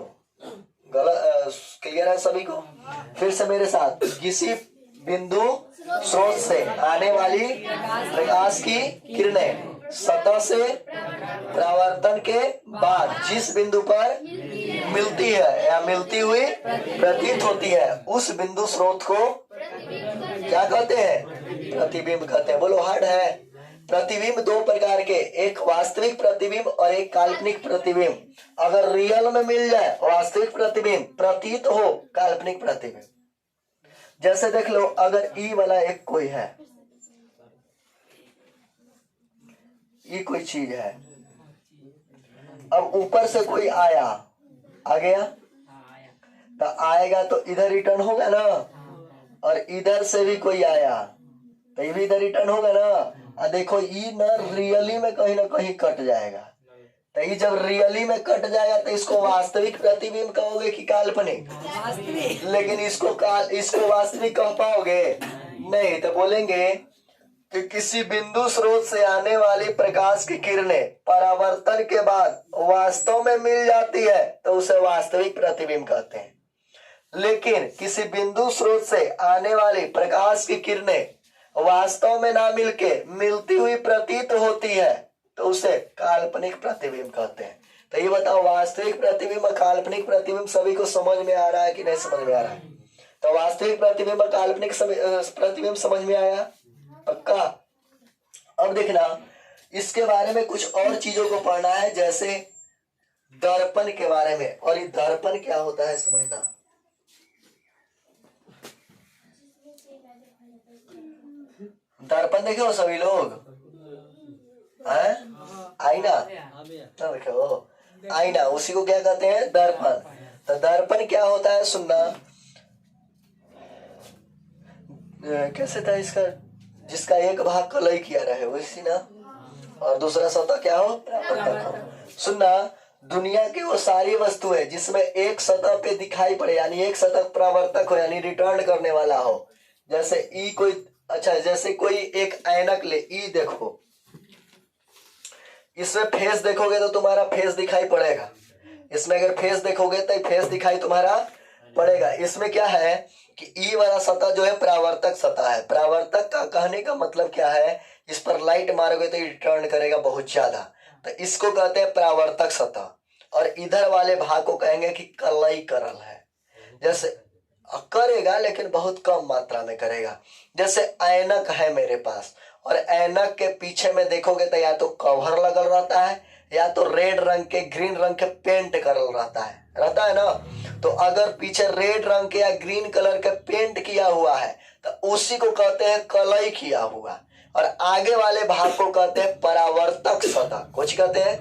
गलत? क्लियर है सभी को? फिर से मेरे साथ, किसी बिंदु स्रोत से आने वाली प्रकाश की किरणें सतह से परावर्तन के बाद जिस बिंदु पर मिलती है या मिलती हुई प्रतीत होती है उस बिंदु स्रोत को क्या कहते हैं? प्रतिबिंब कहते हैं। बोलो, हार्ड है। प्रतिबिंब दो प्रकार के, एक वास्तविक प्रतिबिंब और एक काल्पनिक प्रतिबिंब। अगर रियल में मिल जाए वास्तविक प्रतिबिंब, प्रतीत हो काल्पनिक प्रतिबिंब। जैसे देख लो, अगर ई वाला एक कोई है, ये कोई चीज है, अब ऊपर से कोई आया, आ गया तो आएगा तो इधर रिटर्न होगा ना, और इधर से भी कोई आया तो ये भी इधर रिटर्न होगा ना। देखो, ये ना रियली में कहीं ना कहीं कट जाएगा, तो ये जब रियली में कट जाएगा तो इसको वास्तविक प्रतिबिंब कहोगे कि काल्पनिक? लेकिन इसको वास्तविक कह पाओगे? नहीं। तो बोलेंगे कि किसी बिंदु स्रोत से आने वाली प्रकाश की किरणें परावर्तन के बाद वास्तव में मिल जाती है तो उसे वास्तविक प्रतिबिंब कहते हैं। लेकिन किसी बिंदु स्रोत से आने वाली प्रकाश की किरणें वास्तव में ना मिलके मिलती हुई प्रतीत होती है तो उसे काल्पनिक प्रतिबिंब कहते हैं। तो ये बताओ, वास्तविक प्रतिबिंब और काल्पनिक प्रतिबिंब सभी को समझ में आ रहा है कि नहीं समझ में आ रहा है? तो वास्तविक प्रतिबिंब और काल्पनिक प्रतिबिंब समझ में आया? पक्का? अब देखना, इसके बारे में कुछ और चीजों को पढ़ना है, जैसे दर्पण के बारे में। और ये दर्पण क्या होता है समझना। दर्पण देखे हो सभी लोग? आईना, देखो आईना, उसी को क्या कहते हैं? दर्पण। तो दर्पण क्या होता है सुनना। कैसे था इसका? जिसका एक भाग कलई किया रहे वैसी ना, और दूसरा सतह क्या हो? परावर्तक हो। सुनना, दुनिया की वो सारी वस्तुएं जिसमें एक सतह पे दिखाई पड़े, यानी एक सतह परावर्तक हो यानी रिटर्न करने वाला हो, जैसे ई कोई, अच्छा जैसे कोई एक ऐनक ले, ई देखो, इसमें फेस देखोगे तो तुम्हारा फेस दिखाई पड़ेगा, इसमें अगर फेस देखोगे तो फेस दिखाई तुम्हारा पड़ेगा। इसमें क्या है कि ई वाला सतह जो है परावर्तक सतह है। परावर्तक का कहने का मतलब क्या है? इस पर लाइट मारोगे तो रिटर्न करेगा बहुत ज्यादा, तो इसको कहते हैं परावर्तक सतह। और इधर वाले भाग को कहेंगे कि कलई करल है, जैसे करेगा लेकिन बहुत कम मात्रा में करेगा। जैसे ऐनक है मेरे पास, और ऐनक के पीछे में देखोगे तो या तो कवर लगल रहता है या तो रेड रंग के, ग्रीन रंग के पेंट करल रहता है ना। तो अगर पीछे रेड रंग के या ग्रीन कलर के पेंट किया हुआ है तो उसी को कहते हैं कलई किया हुआ। और आगे वाले भाग को कहते हैं परावर्तक सतह। कुछ कहते हैं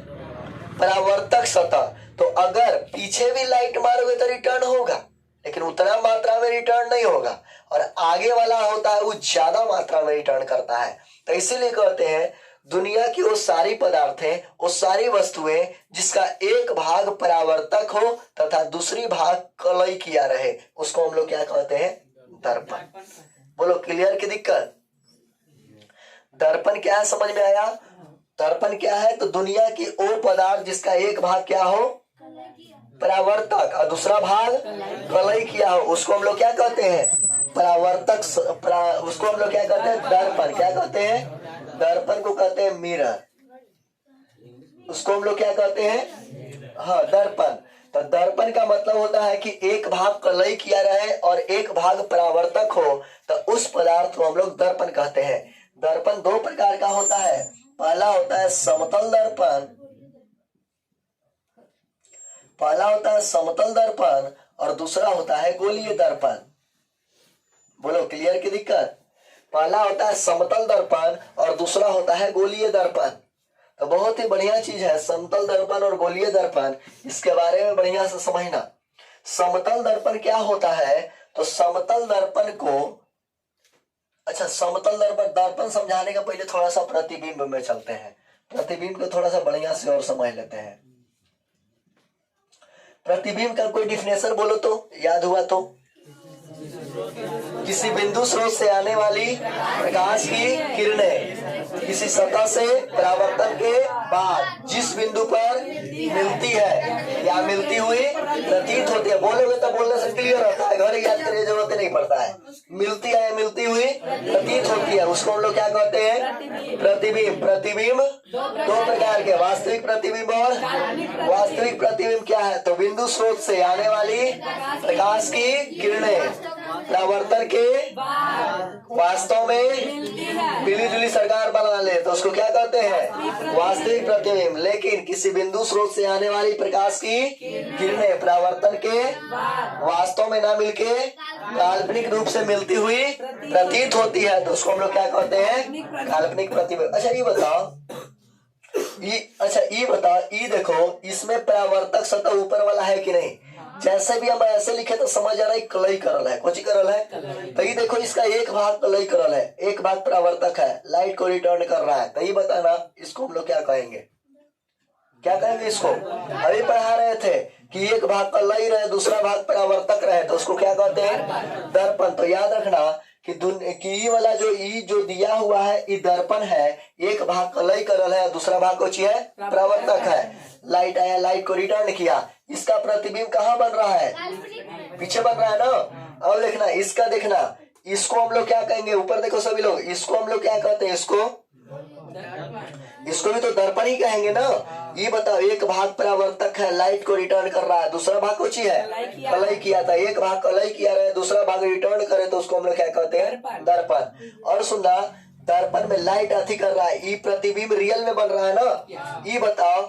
परावर्तक सतह। तो अगर पीछे भी लाइट मारोगे तो रिटर्न होगा, लेकिन उतना मात्रा में रिटर्न नहीं होगा, और आगे वाला होता है वो ज्यादा मात्रा में रिटर्न करता है। तो इसीलिए कहते हैं दुनिया की वो सारी पदार्थें, वो सारी वस्तुएं जिसका एक भाग परावर्तक हो तथा दूसरी भाग कलई किया रहे, उसको हम लोग क्या कहते हैं? दर्पण। बोलो, क्लियर की दिक्कत? दर्पण क्या है समझ में आया? दर्पण क्या है? तो दुनिया की वो पदार्थ जिसका एक भाग क्या हो? परावर्तक, और दूसरा भाग कलई किया हो, उसको हम लोग क्या कहते हैं? परावर्तक। उसको हम लोग क्या कहते हैं? दर्पण। क्या कहते हैं? दर्पण को कहते हैं मिरर। उसको हम लोग क्या कहते हैं? हाँ, दर्पण। तो दर्पण का मतलब होता है कि एक भाग कलई किया रहे और एक भाग परावर्तक हो, तो उस पदार्थ को हम लोग दर्पण कहते हैं। दर्पण दो प्रकार का होता है। पहला होता है समतल दर्पण, पहला होता है समतल दर्पण और दूसरा होता है गोलीय दर्पण। बोलो क्लियर की दिक्कत? पहला होता है समतल दर्पण और दूसरा होता है गोलीय दर्पण। तो बहुत ही बढ़िया चीज है समतल दर्पण और गोलीय दर्पण, इसके बारे में बढ़िया से समझना। समतल दर्पण क्या होता है? तो समतल दर्पण को, अच्छा समतल दर्पण समझाने का पहले थोड़ा सा प्रतिबिंब में चलते हैं। प्रतिबिंब को थोड़ा सा बढ़िया से और समझ लेते हैं। प्रतिबिंब का कोई डिफिनेशन बोलो तो, याद हुआ तो? किसी बिंदु स्रोत से आने वाली प्रकाश की किरणें किसी सतह से परावर्तन के बाद जिस बिंदु पर मिलती है या मिलती हुई प्रतीत होती है। बोलोगे तो बोलने से क्लियर होता है, घर याद करने की जरूरत नहीं पड़ता है। मिलती है या मिलती हुई प्रतीत होती है, उसको हम लोग क्या कहते हैं? प्रतिबिंब। प्रतिबिंब दो प्रकार के, वास्तविक प्रतिबिंब और वास्तविक प्रतिबिंब क्या है? तो बिंदु स्रोत से आने वाली प्रकाश की किरणें परावर्तन के वास्तव में मिली जुली सरकार बना ले तो उसको क्या कहते हैं? वास्तविक प्रतिबिंब। लेकिन किसी बिंदु स्रोत से आने वाली प्रकाश की किरणें परावर्तन के वास्तव में ना मिलके काल्पनिक रूप से मिलती हुई प्रतीत होती है तो उसको हम लोग क्या कहते हैं? काल्पनिक प्रतिबिंब। अच्छा ये बताओ, ये देखो, इसमें परावर्तक सतह ऊपर वाला है कि नहीं? जैसे भी हम ऐसे लिखे तो समझ आ रहा है कलई करल है। कौन सी करल है? तो ये देखो इसका एक भाग कलई करल है, एक भाग परावर्तक है, लाइट को रिटर्न कर रहा है। तो ये बताना इसको हम लोग क्या कहेंगे? क्या कहेंगे इसको? अभी पढ़ा रहे थे कि एक भाग कलई रहे दूसरा भाग परावर्तक रहे तो उसको क्या कहते हैं? दर्पण। तो याद रखना कि ये वाला जो दिया हुआ है ये दर्पण है, एक भाग कलई करल है दूसरा भाग कुछ है परावर्तक है। लाइट आया, लाइट को रिटर्न किया, इसका प्रतिबिंब कहाँ बन रहा है? पीछे बन रहा है ना। अब देखना इसका, देखना इसको हम लोग क्या कहेंगे? ऊपर देखो सभी लोग, इसको हम लोग क्या कहते हैं? इसको भी तो दर्पण ही कहेंगे ना। ये बताओ, एक भाग परावर्तक है, लाइट को रिटर्न कर रहा है, दूसरा भाग कुछ है कलई किया था, एक भाग कलई किया रहे दूसरा भाग रिटर्न करे तो उसको हम लोग क्या कहते हैं? दर्पण। और सुनना, दर्पण में लाइट अथी कर रहा है, ये प्रतिबिंब रियल में बन रहा है ना। ये बताओ,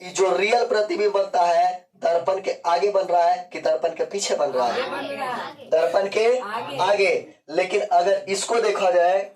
ये जो रियल प्रतिबिंब बनता है दर्पण के आगे बन रहा है कि दर्पण के पीछे बन रहा है? दर्पण के आगे। लेकिन अगर इसको देखा जाए,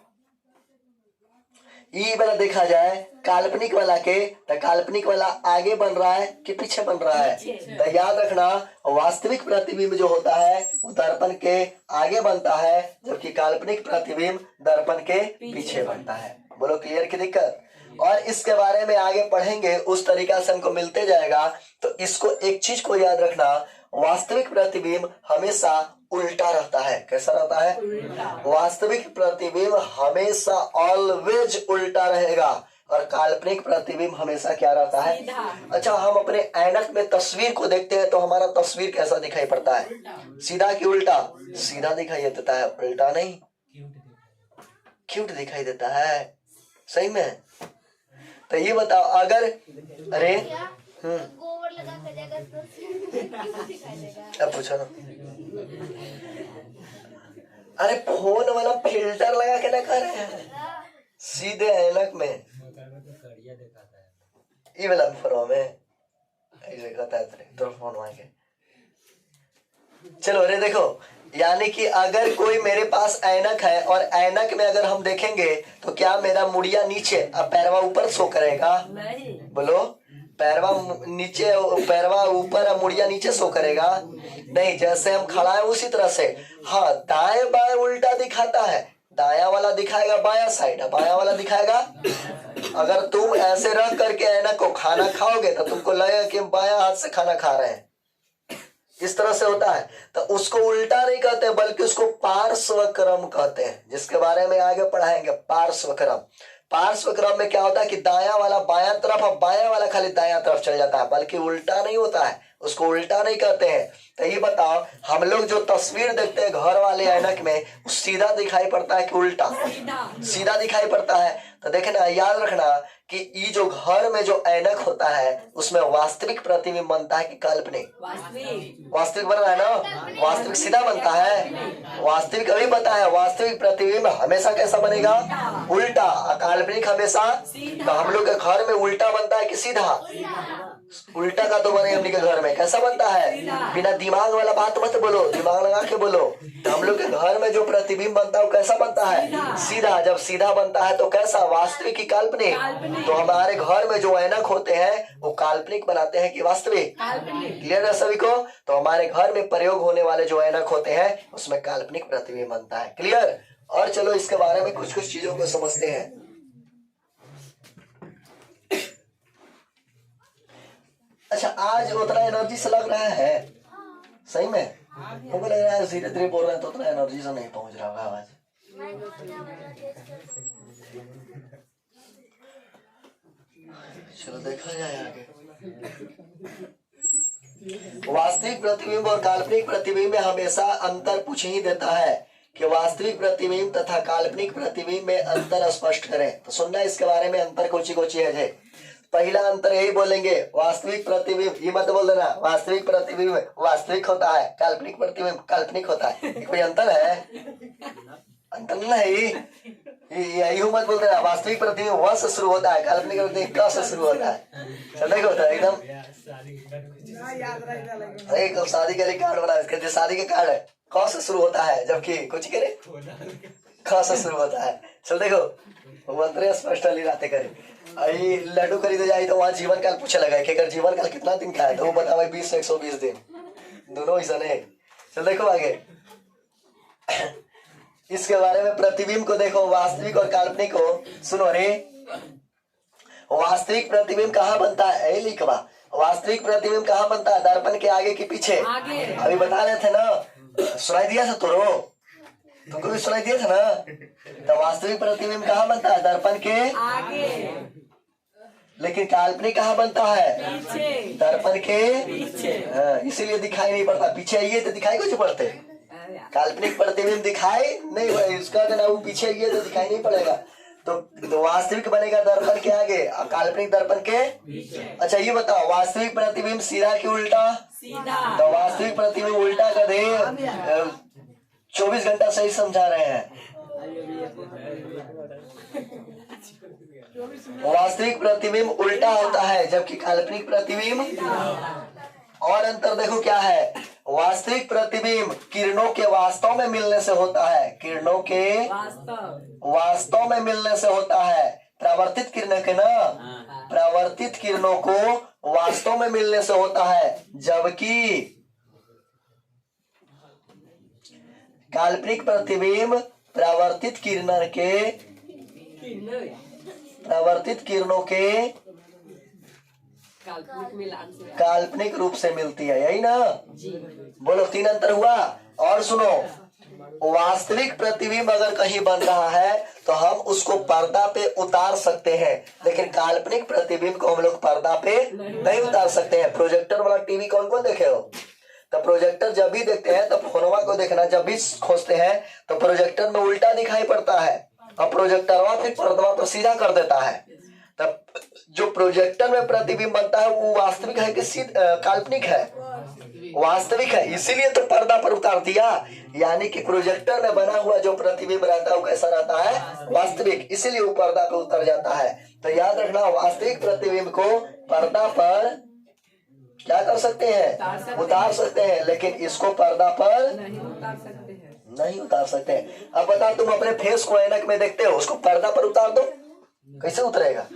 ये वाला देखा जाए काल्पनिक वाला के, तो काल्पनिक वाला आगे बन रहा है कि पीछे बन रहा है? तो याद रखना वास्तविक प्रतिबिंब जो होता है वो दर्पण के आगे बनता है, जबकि काल्पनिक प्रतिबिंब दर्पण के पीछे बनता है। बोलो क्लियर की दिक्कत? और इसके बारे में आगे पढ़ेंगे, उस तरीका से हमको मिलते जाएगा। तो इसको एक चीज को याद रखना, वास्तविक प्रतिबिंब हमेशा उल्टा रहता है। कैसा रहता है? वास्तविक प्रतिबिंब हमेशा ऑलवेज उल्टा रहेगा और काल्पनिक प्रतिबिंब हमेशा क्या रहता है? अच्छा, हम अपने ऐनक में तस्वीर को देखते हैं तो हमारा तस्वीर कैसा दिखाई पड़ता है? सीधा कि उल्टा? सीधा दिखाई देता है, उल्टा नहीं। क्यूट दिखाई देता है, सही में। तो ये बताओ, अगर अरे गोबर लगा कर जाएगा तो दिखाई देगा। अब पूछो ना। अरे फोन वाला फिल्टर लगा के ना कर रहे हैं, सीधे ऐनक में ये वाला फोन में ऐसे कहता है तो फोन मांगे। चलो अरे देखो, यानी कि अगर कोई मेरे पास ऐनक है और ऐनक में अगर हम देखेंगे तो क्या मेरा मुड़िया नीचे और पैरवा ऊपर शो करेगा? बोलो, पैरवा नीचे, पैरवा ऊपर और मुड़िया नीचे शो करेगा? नहीं, जैसे हम खड़ा है उसी तरह से। हाँ, दाएं बाएं उल्टा दिखाता है, दाया वाला दिखाएगा बाया साइड, बाया वाला दिखाएगा। अगर तुम ऐसे रख करके ऐनक को खाना खाओगे तो तुमको लगेगा कि हम बाया हाथ से खाना खा रहे हैं, इस तरह से होता है। तो उसको उल्टा नहीं कहते बल्कि उसको पार्श्व क्रम कहते हैं, जिसके बारे में आगे पढ़ाएंगे। पार्श्व क्रम, पार्श्व क्रम में क्या होता है कि दाया वाला बाया तरफ और बाया वाला खाली दाया तरफ चल जाता है, बल्कि उल्टा नहीं होता है, उसको उल्टा नहीं कहते हैं। तो ये बताओ, हम लोग जो तस्वीर देखते हैं घर वाले ऐनक में, सीधा दिखाई पड़ता है कि उल्टा? सीधा दिखाई पड़ता है। तो देखना, याद रखना कि ये जो घर में जो ऐनक होता है उसमें वास्तविक प्रतिबिंब बनता है कि काल्पनिक? वास्तविक बन रहा है ना। वास्तविक सीधा बनता है, वास्तविक अभी बताया, वास्तविक प्रतिबिंब हमेशा कैसा बनेगा? उल्टा। काल्पनिक हमेशा। तो हम लोग के घर में उल्टा बनता है कि सीधा? उल्टा का तो बने हमने के घर में कैसा बनता है? बिना दिमाग वाला बात मत बोलो, दिमाग लगा के बोलो। तो हम लोग के घर में जो प्रतिबिंब बनता है वो कैसा बनता है? सीधा। जब सीधा बनता है तो कैसा? वास्तविक की काल्पनिक? तो हमारे घर में जो ऐनक होते हैं वो काल्पनिक बनाते हैं कि वास्तविक? क्लियर है सभी को? तो हमारे घर में प्रयोग होने वाले जो ऐनक होते हैं उसमें काल्पनिक प्रतिबिंब बनता है। क्लियर? और चलो इसके बारे में कुछ कुछ चीजों को समझते हैं। अच्छा, आज उतना एनर्जी से लग रहा है सही में? हमको लग रहा है धीरे धीरे बोल रहे हैं तो उतना एनर्जी से नहीं पहुंच रहा होगा आवाज। चलो देखा जाए आगे। वास्तविक प्रतिबिंब और काल्पनिक प्रतिबिंब में हमेशा अंतर पूछ ही देता है कि वास्तविक प्रतिबिंब तथा काल्पनिक प्रतिबिंब में अंतर स्पष्ट करें। तो सुनना इसके बारे में अंतर कोची कोची है। पहला अंतर यही बोलेंगे, वास्तविक प्रतिबिंब, ये मत बोल देना वास्तविक प्रतिबिंब वास्तविक होता है, काल्पनिक प्रतिबिंब काल्पनिक होता है। कोई अंतर है? अंतर नहीं। यही मत बोल देना वास्तविक प्रतिबिंब व से शुरू होता है, काल्पनिक प्रतिबिंब क से शुरू होता है। नहीं होता है एकदम। एक शादी के लिए कार्ड बना, कहते शादी के कार्ड है क से शुरू होता है जबकि कुछ करे ख से शुरू होता है। चल देखो मंत्र स्पष्ट रहते करे। लड्डू खरीदे जाए तो वहाँ जीवन काल पूछे लगा कि अगर जीवन काल कितना दिन का है तो वो बता भाई 20 से 120 दिन, दोनों ऐसा नहीं। चल देखो आगे। इसके बारे में प्रतिबिंब को देखो, वास्तविक और काल्पनिक को सुनो रे। वास्तविक प्रतिबिंब कहाँ बनता है? लिखवा। वास्तविक प्रतिबिंब कहाँ बनता है? दर्पण के आगे कि पीछे? अभी बता रहे थे ना, सुनाई दिया था तुमको भी सुनाई दिया था ना। तो वास्तविक प्रतिबिंब कहाँ बनता है? दर्पण के आगे। लेकिन काल्पनिक कहाँ बनता है? पीछे। दर्पण के पीछे। इसीलिए दिखाई नहीं पड़ता। पीछे आइए तो दिखाई कुछ पड़ते। काल्पनिक प्रतिबिंब दिखाई नहीं पड़े, उसका ना वो पीछे आइए तो दिखाई नहीं पड़ेगा। तो वास्तविक बनेगा दर्पण के आगे और काल्पनिक दर्पण के पीछे। अच्छा ये बताओ, वास्तविक प्रतिबिंब सीधा कि उल्टा? सीधा। तो वास्तविक प्रतिबिंब उल्टा का दे 24 घंटा सही समझा रहे हैं। वास्तविक प्रतिबिंब उल्टा होता है जबकि काल्पनिक प्रतिबिंब। और अंतर देखो क्या है? वास्तविक प्रतिबिंब किरणों के वास्तव में मिलने से होता है, किरणों के वास्तव में मिलने से होता है। परावर्तित किरणों के ना, परावर्तित किरणों को वास्तव में मिलने से होता है, जबकि काल्पनिक प्रतिबिंब परावर्तित किरणों के काल्पनिक रूप से मिलती है। यही ना? बोलो 3 अंतर हुआ। और सुनो, वास्तविक प्रतिबिंब अगर कहीं बन रहा है तो हम उसको पर्दा पे उतार सकते हैं, लेकिन काल्पनिक प्रतिबिंब को हम लोग पर्दा पे नहीं उतार सकते हैं। प्रोजेक्टर वाला टीवी कौन कौन देखे हो? तो प्रोजेक्टर जब भी देखते हैं तो फोनवा को देखना, जब भी खोजते हैं तो प्रोजेक्टर में उल्टा दिखाई पड़ता है और प्रोजेक्टरवा फिर पर्दा पर सीधा कर देता है। तब जो प्रोजेक्टर में प्रतिबिंब बनता है वो वास्तविक है कि काल्पनिक है? वास्तविक है, इसीलिए तो पर्दा पर उतार दिया। यानी कि प्रोजेक्टर में बना हुआ जो प्रतिबिंब रहता है वो कैसा रहता है? वास्तविक, इसीलिए वो पर्दा पर उतर जाता है। तो याद रखना, वास्तविक प्रतिबिंब को पर्दा पर क्या कर सकते हैं? उतार सकते हैं, लेकिन इसको पर्दा पर नहीं उतार सकते हैं। अब बता, तुम अपने फेस को ऐनक में देखते हो, उसको पर्दा पर उतार दो, कैसे उतरेगा?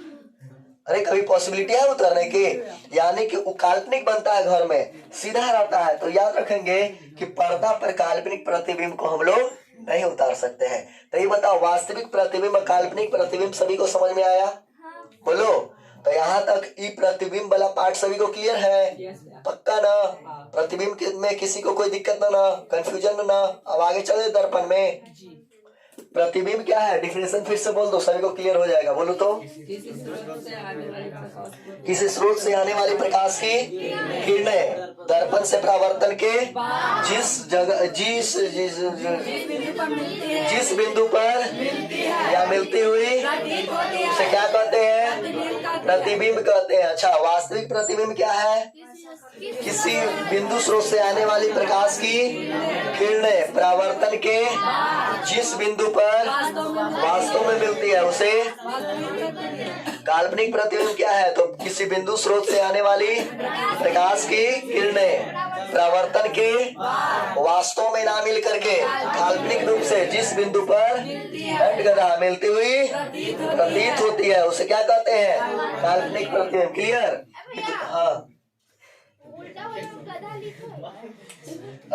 अरे कभी पॉसिबिलिटी है उतरने की? यानी कि वो काल्पनिक बनता है, घर में सीधा रहता है। तो याद रखेंगे कि पर्दा पर काल्पनिक प्रतिबिंब को हम लोग नहीं उतार सकते हैं। तो ये बताओ, वास्तविक प्रतिबिंब और काल्पनिक प्रतिबिंब सभी को समझ में आया? बोलो। तो यहाँ तक ई प्रतिबिंब वाला पार्ट सभी को क्लियर है? पक्का ना? प्रतिबिंब में किसी को कोई दिक्कत ना, कंफ्यूजन ना? अब आगे चले दर्पण में। प्रतिबिंब क्या है? डिफिनेशन फिर से बोल दो, सभी को क्लियर हो जाएगा। बोलो तो। किसी स्रोत से आने वाली प्रकाश की किरणें दर्पण से परावर्तन के जिस बिंदु पर या मिलती हुई उसे क्या कहते हैं? प्रतिबिंब कहते हैं। अच्छा, वास्तविक प्रतिबिंब क्या है? किसी बिंदु स्रोत से आने वाली प्रकाश की किरणें परावर्तन के जिस बिंदु पर पर वास्तव में मिलती है उसे काल्पनिक प्रतिबिंब क्या है? तो किसी बिंदु स्रोत से आने वाली प्रकाश की किरणें परावर्तन के वास्तव में ना मिल करके काल्पनिक रूप से जिस बिंदु पर गधा मिलती हुई प्रतीत होती है उसे क्या कहते हैं? काल्पनिक प्रतिबिंब। क्लियर? हाँ, उल्टा वाला गधा लिखो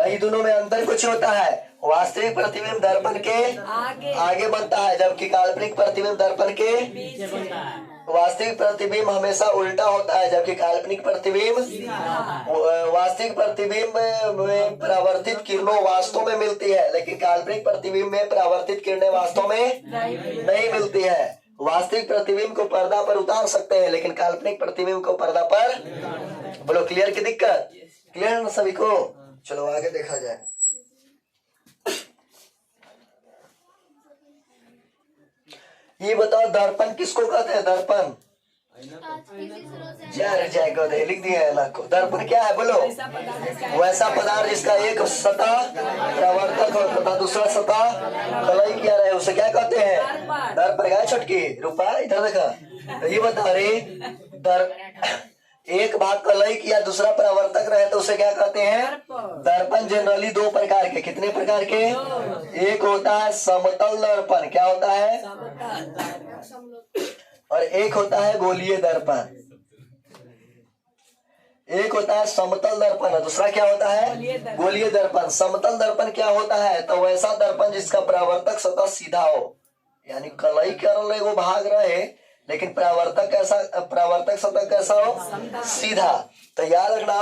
इन दोनों में अंतर कुछ होता है। वास्तविक प्रतिबिंब दर्पण के आगे बनता है, जबकि काल्पनिक प्रतिबिंब दर्पण के वास्तविक प्रतिबिंब हमेशा उल्टा होता है, जबकि काल्पनिक प्रतिबिंब वास्तविक प्रतिबिंब में परावर्तित किरणों वास्तव में मिलती है, लेकिन काल्पनिक प्रतिबिंब में परावर्तित किरणें वास्तव में नहीं मिलती है। वास्तविक प्रतिबिंब को पर्दा पर उतार सकते हैं, लेकिन काल्पनिक प्रतिबिंब को पर्दा पर। बोलो क्लियर की दिक्कत? क्लियर है ना सभी को? चलो आगे देखा जाए। ये बताओ दर्पण किसको कहते हैं? दर्पण जय को दे लिख दिया है ना को। दर्पण क्या है बोलो? वैसा पदार्थ जिसका एक सतह प्रवर्तक हो तथा दूसरा सतह कलई किया रहे उसे क्या कहते हैं? दर्पण। क्या छुटकी रूपा इधर देखा। तो ये बता रहे एक भाग कलई किया दूसरा परावर्तक रहे तो उसे क्या कहते हैं? दर्पण। जनरली दो प्रकार के। कितने प्रकार के? एक होता है समतल दर्पण। क्या होता है? और एक होता है गोलीय दर्पण। एक होता है समतल दर्पण और दूसरा क्या होता है? गोलीय दर्पण। समतल दर्पण क्या होता है? तो वैसा दर्पण जिसका परावर्तक सतह सीधा हो, यानी कलई कर एगो भाग रहे लेकिन परावर्तक सतह कैसा हो? सीधा। तो याद रखना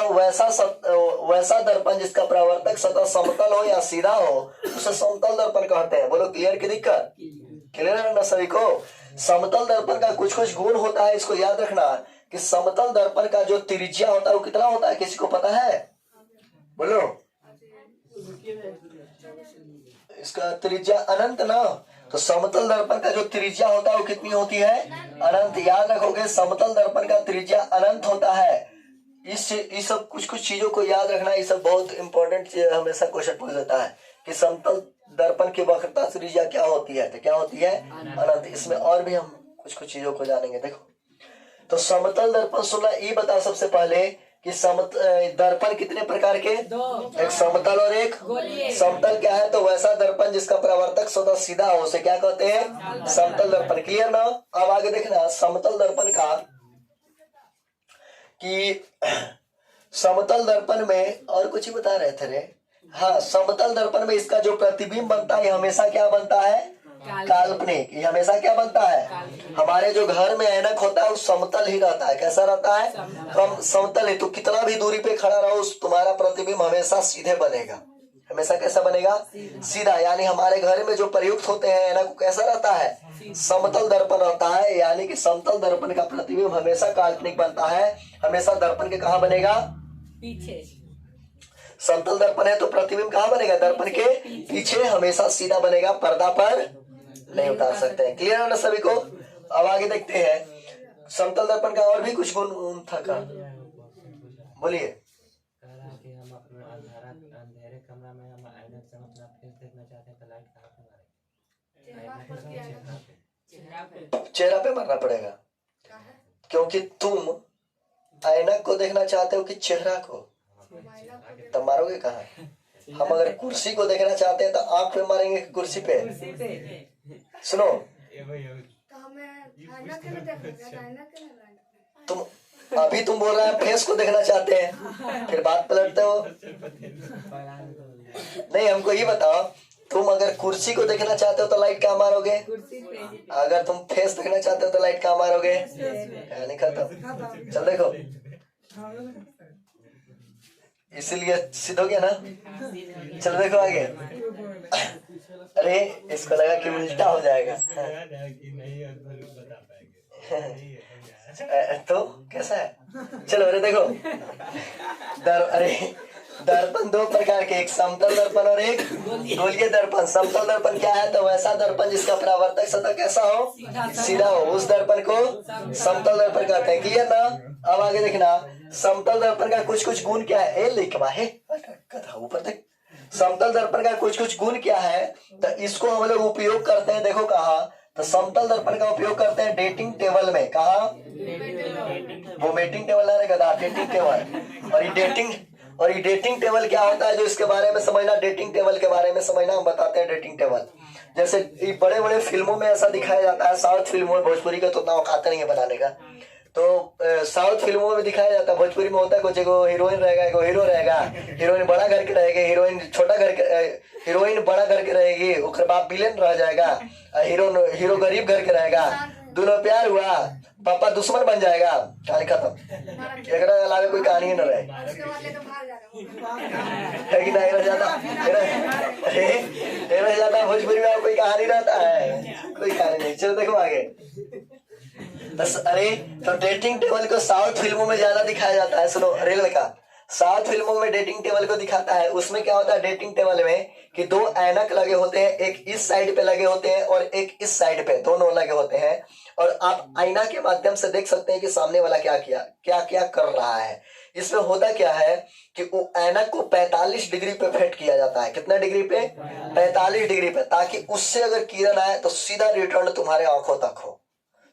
वैसा दर्पण जिसका परावर्तक सतह समतल हो या सीधा हो उसे समतल दर्पण कहते हैं। बोलो क्लियर की दिक्कत? क्लियर है ना सभी को? समतल दर्पण का कुछ कुछ गुण होता है, इसको याद रखना कि समतल दर्पण का जो त्रिज्या होता है वो कितना होता है? किसी को पता है? बोलो। इसका त्रिज्या अनंत ना। तो समतल दर्पण का जो त्रिज्या होता है वो कितनी होती है? अनंत। याद रखोगे समतल दर्पण का त्रिज्या अनंत होता है। इस सब कुछ कुछ चीजों को याद रखना। ये सब बहुत इंपॉर्टेंट चीज हमेशा क्वेश्चन पूछ देता है कि समतल दर्पण की वक्रता त्रिज्या क्या होती है? तो क्या होती है? अनंत। इसमें और भी हम कुछ कुछ चीजों को जानेंगे। देखो तो समतल दर्पण सुनना। ये बताओ सबसे पहले कि दर्पण कितने प्रकार के? एक समतल और एक समतल। क्या है? तो वैसा दर्पण जिसका परावर्तक सतह सीधा हो उसे क्या कहते हैं? समतल दर्पण। क्लियर ना? अब आगे देखना समतल दर्पण का कि समतल दर्पण में और कुछ ही बता रहे थे रे। हाँ, समतल दर्पण में इसका जो प्रतिबिंब बनता है हमेशा क्या बनता है? काल्पनिक। ये हमेशा क्या बनता है? हमारे जो घर में ऐनक होता है वो समतल ही रहता है। कैसा रहता है? कम समतल है। तो कितना भी दूरी पे खड़ा रहो तुम्हारा प्रतिबिंब हमेशा सीधे बनेगा। हमेशा कैसा बनेगा? सीधा। यानी हमारे घर में जो प्रयुक्त होते हैं ऐनक कैसा रहता है? समतल दर्पण रहता है। यानी कि समतल दर्पण का प्रतिबिंब हमेशा काल्पनिक बनता है। हमेशा दर्पण के कहाँ बनेगा? पीछे। समतल दर्पण है तो प्रतिबिंब कहाँ बनेगा? दर्पण के पीछे। हमेशा सीधा बनेगा, पर्दा पर नहीं उतार सकते हैं। क्लियर है ना सभी को? अब आगे देखते हैं समतल दर्पण का और भी कुछ गुण था का। बोलिए। हम अपने अंधेरे कमरा में हम ऐनक से अपना फेस देखना चाहते हैं तो लाइट कहाँ पे मारेंगे? चेहरा पे मारना पड़ेगा, क्योंकि तुम ऐनक को देखना चाहते हो कि चेहरा को? तब मारोगे कहाँ? हम अगर कुर्सी को देखना चाहते हैं तो आंख पे मारेंगे कि कुर्सी पे? सुनो, तुम अभी तुम बोल रहे हैं फेस को देखना चाहते हैं, फिर बात पलटते हो। नहीं, हमको ये बताओ, तुम अगर कुर्सी को देखना चाहते हो तो लाइट कहाँ मारोगे? अगर तुम फेस देखना चाहते हो तो लाइट कहाँ मारोगे? नहीं खत्म। चल देखो, इसीलिए सिद्ध हो गया ना। चलो देखो आगे। अरे इसको लगा कि उल्टा हो जाएगा। तो कैसा है? चलो अरे देखो, दर्पण दो प्रकार के, एक समतल दर्पण और एक गोलीय दर्पण। समतल दर्पण क्या है? तो वैसा दर्पण जिसका परावर्तक सतह कैसा हो? सीधा हो, उस दर्पण को समतल दर्पण कहते हैं। क्लियर ना? अब आगे देखना समतल दर्पण का कुछ कुछ गुण क्या है? ए लिखवा है कथा ऊपर देख। समतल दर्पण का कुछ कुछ गुण क्या है, तो इसको हम लोग उपयोग करते हैं, देखो कहा, तो समतल दर्पण का उपयोग करते हैं डेटिंग टेबल में, कहा, वो मेटिंग टेबल है गधा, डेटिंग टेबल। और ये डेटिंग टेबल क्या होता है, जो इसके बारे में समझना, डेटिंग टेबल के बारे में समझना, हम बताते हैं डेटिंग टेबल। जैसे बड़े बड़े फिल्मों में ऐसा दिखाया जाता है, साउथ फिल्मों में, भोजपुरी का तो उतना औकात नहीं है बनाने का, तो साउथ फिल्मों में दिखाया जाता है, भोजपुरी में होता है कुछ, एगो हीरोइन रहेगा, एगो हीरो रहेगा, हीरोइन बड़ा घर के रहेगी, हीरोइन बड़ा घर के रहेगी, ओकर बाप विलेन रह जाएगा, हीरो गरीब घर के रहेगा, दोनों प्यार हुआ, पापा दुश्मन बन जाएगा, कहानी खत्म। एकरा अलावा कोई कहानी न रहे, है कि नहीं रह जाता, रह जाता भोजपुरी में कोई कहानी रहता है, कोई कहानी नहीं। चलो देखो आगे। अरे तो डेटिंग टेबल को साउथ फिल्मों में ज्यादा दिखाया जाता है, सुनो अरे लड़का, साउथ फिल्मों में डेटिंग टेबल को दिखाता है। उसमें क्या होता है डेटिंग टेबल में कि दो ऐनक लगे होते हैं, एक इस साइड पे लगे होते हैं और एक इस साइड पे, दोनों लगे होते हैं, और आप आईना के माध्यम से देख सकते हैं कि सामने वाला क्या क्या कर रहा है। इसमें होता क्या है कि वो ऐनक को 45 डिग्री पे फिट किया जाता है। कितना डिग्री पे? 45 डिग्री पे, ताकि उससे अगर किरण आए तो सीधा रिटर्न तुम्हारे आंखों तक हो,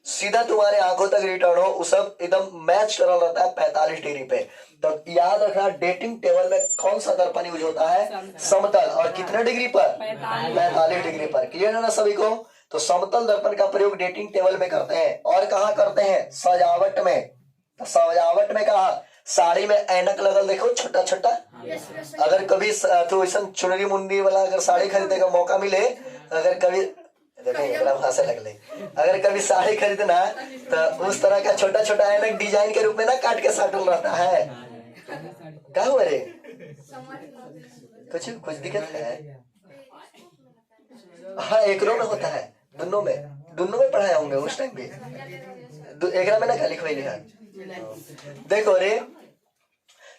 सीधा तुम्हारे आंखों तक रिटर्न हो, वो सब एकदम मैच कर रहता है 45 डिग्री पे। तो याद रखना डेटिंग टेबल में कौन सा दर्पण यूज होता है? समतल। और कितने डिग्री पर? 45 डिग्री पर। क्लियर है ना सभी को? तो समतल दर्पण का प्रयोग डेटिंग टेबल में करते हैं। और कहाँ करते हैं? सजावट में। तो सजावट में कहा, साड़ी में ऐनक लगल देखो छोटा छोटा, अगर कभी तो ऐसा चुनरी मुंडी वाला अगर साड़ी खरीदने का मौका मिले, अगर कभी अगर कभी साड़ी खरीदना तो उस तरह का छोटा छोटा ऐनक डिजाइन के रूप में ना काट के साटल रहता है। क्या हुआ रे? कुछ दिक्कत है? हाँ एकरो में होता है, दोनों में पढ़ाया होंगे उस टाइम पे, एकरा में ना क्या लिखवाई है। देखो रे,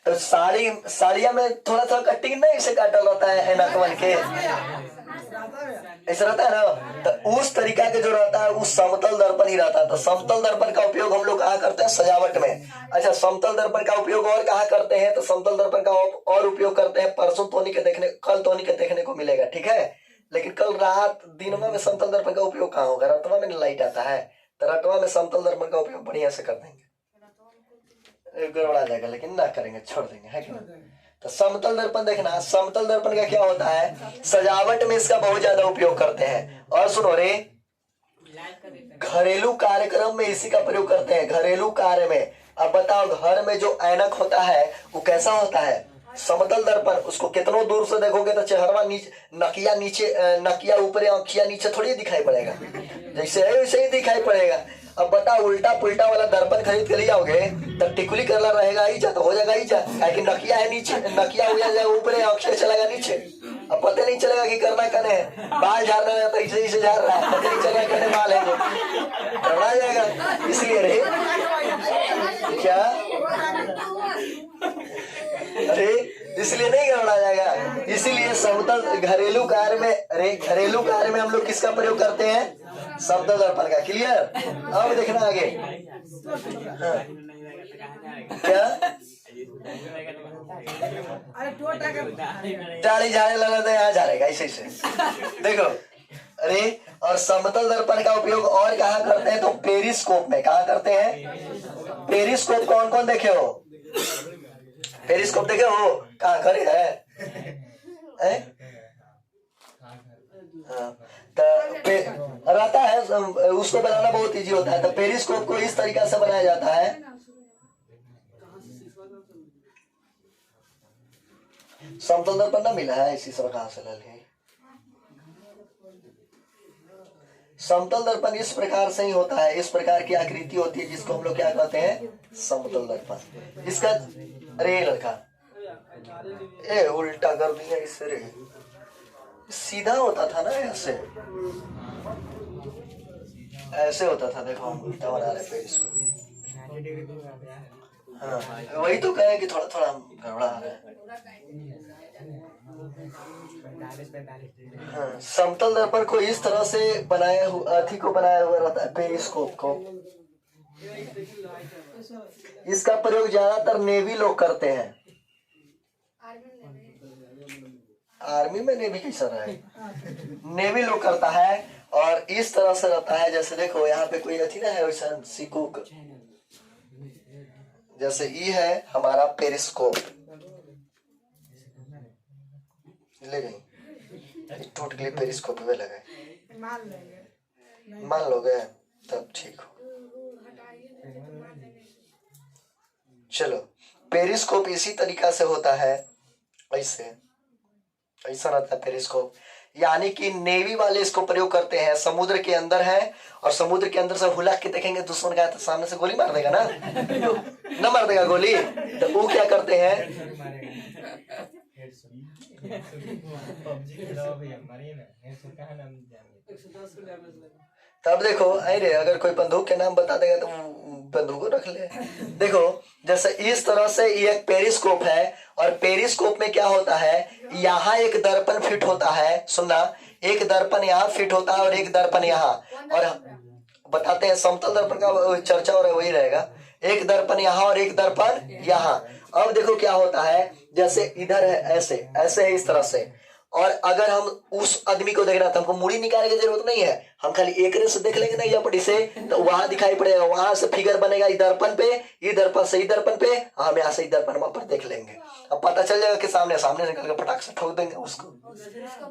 तो साड़िया में थोड़ा थोड़ा कटिंग नहीं इसे काटल रहता है ऐनक बन के, ऐसा रहता है ना। तो उस तरीका के जो रहता है उस समतल दर्पण ही रहता है। तो समतल दर्पण का उपयोग हम लोग कहाँ करते हैं? सजावट में। अच्छा, समतल दर्पण का उपयोग और कहाँ करते हैं? तो समतल दर्पण का और उपयोग करते हैं परसों कल तोनी के देखने को मिलेगा, ठीक है। लेकिन कल रात दिन में समतल दर्पण का उपयोग कहाँ होगा? रतवा में लाइट आता है, तो रतवा में समतल दर्पण का उपयोग बढ़िया से कर देंगे, गड़बड़ा जाएगा लेकिन ना करेंगे, छोड़ देंगे, है कि नहीं। तो समतल दर्पण देखना, समतल दर्पण का क्या होता है? सजावट में इसका बहुत ज्यादा उपयोग करते हैं। और सुनो रे, घरेलू कार्यक्रम में इसी का प्रयोग करते हैं, घरेलू कार्य में। अब बताओ, घर में जो ऐनक होता है वो कैसा होता है? समतल दर्पण। उसको कितनों दूर से देखोगे तो चेहरा नीचे, नकिया ऊपर, आँखिया नीचे थोड़ी दिखाई पड़ेगा, जैसे है वैसे ही दिखाई पड़ेगा। अब बताओ, उल्टा पुल्टा वाला दर्पण खरीद के ले आओगे तब टिकुली करला रहेगा ही जा, तो हो जाएगा ही जा, कि नकिया है नीचे, नकिया हो जाएगा ऊपर, आँखिया चलेगा नीचे। अब पता नहीं चलेगा कि करना कने है, बाल झाड़ना है तो ऐसे झाड़ रहा है, पता नहीं चलेगा कने बाल है, करना जाएगा। इसलिए रे क्या, अरे इसलिए नहीं गड़बड़ा जाएगा। इसीलिए समतल घरेलू कार्य में हम लोग किसका प्रयोग करते हैं? समतल दर्पण का। क्लियर? अब देखना आगे। हाँ। क्या टाड़ी झाड़ने लगा तो यहाँ झाड़ेगा ऐसे देखो। अरे और समतल दर्पण का उपयोग और कहाँ करते हैं? तो पेरिस्कोप में। कहाँ करते हैं? पेरिस्कोप कौन कौन देखे हो? पेरिस्कोप देखे हो? कहाँ करे है? रहता है, उसको बनाना बहुत इजी होता है। तो पेरिस्कोप को इस तरीका से बनाया जाता है। समतल दर्पण ना मिला है, इसी सब कहां से ले लिए? समतल दर्पण इस प्रकार से ही होता है, इस प्रकार की आकृति होती है जिसको हम लोग क्या कहते हैं? समतल दर्पण। इसका अरे लड़का ए उल्टा कर दिया इससे रे, सीधा होता था ना, ऐसे होता था। देखो हम उल्टा बना रहे पे इसको। हाँ वही तो कहे कि थोड़ा थोड़ा गड़बड़ा रहा है। हाँ, समतल दर्पण को इस तरह से बनाया हुआ रहता है, पेरिस्कोप को। इसका प्रयोग ज्यादातर नेवी लोग करते हैं। आर्मी में नेवी कैसा रहा है? नेवी लोग करता है और इस तरह से रहता है। जैसे देखो यहाँ पे कोई अथी ना है वैसा सिकुक, जैसे ई है हमारा पेरिस्कोप, ले गई टोटली पेरिस्कोप में लगा, मान लोगे तब ठीक हो। चलो पेरिस्कोप इसी तरीका से होता है, ऐसे ऐसा रहता है पेरिस्कोप। यानी कि नेवी वाले इसको प्रयोग करते हैं, समुद्र के अंदर है और समुद्र के अंदर से हुलक के देखेंगे दुश्मन का तो सामने से गोली मार देगा ना, ना मार देगा गोली, तो वो क्या करते हैं तब देखो अरे अगर कोई बंदूक के नाम बता देगा तो बंदूक रख ले। देखो जैसे इस तरह से ये एक पेरिस्कोप है और पेरिस्कोप में क्या होता है, यहाँ एक दर्पण फिट होता है, सुनना, एक दर्पण यहाँ फिट होता है और एक दर्पण यहाँ, और बताते हैं समतल दर्पण का चर्चा और वही रहेगा, एक दर्पण यहाँ और एक दर्पण यहाँ। अब देखो क्या होता है, जैसे इधर है ऐसे ऐसे है इस तरह से, और अगर हम उस आदमी को देखना तो हमको मुड़ी निकालने की जरूरत नहीं है, हम खाली एक से देख लेंगे ना या से, तो वहां दिखाई पड़ेगा, वहां से फिगर बनेगा इस दर्पण पे, ये दर्पण से इस दर्पण पे, हम यहाँ से इस दर्पण पर देख लेंगे, अब पता चल जाएगा कि सामने सामने निकल के फटाक से ठोक देंगे उसको।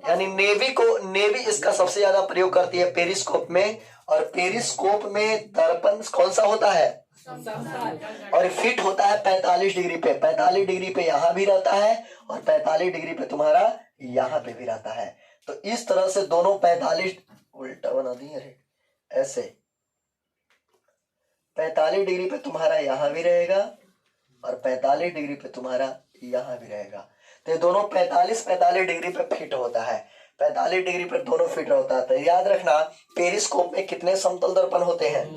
यानी नेवी इसका सबसे ज्यादा प्रयोग करती है पेरिस्कोप में, और पेरिस्कोप में दर्पण कौन सा होता है और फिट होता है 45 डिग्री पे, 45 डिग्री पे यहाँ भी रहता है और 45 डिग्री पे तुम्हारा यहाँ पे भी रहता है। तो इस तरह से दोनों 45 उल्टा बना दिए अरे ऐसे 45 डिग्री पे तुम्हारा यहाँ भी रहेगा और 45 डिग्री पे तुम्हारा यहाँ भी रहेगा। तो ये दोनों 45 डिग्री पे फिट होता है, 45 डिग्री पे दोनों फिट होता है। तो याद रखना पेरिस्कोप में कितने समतल दर्पण होते हैं,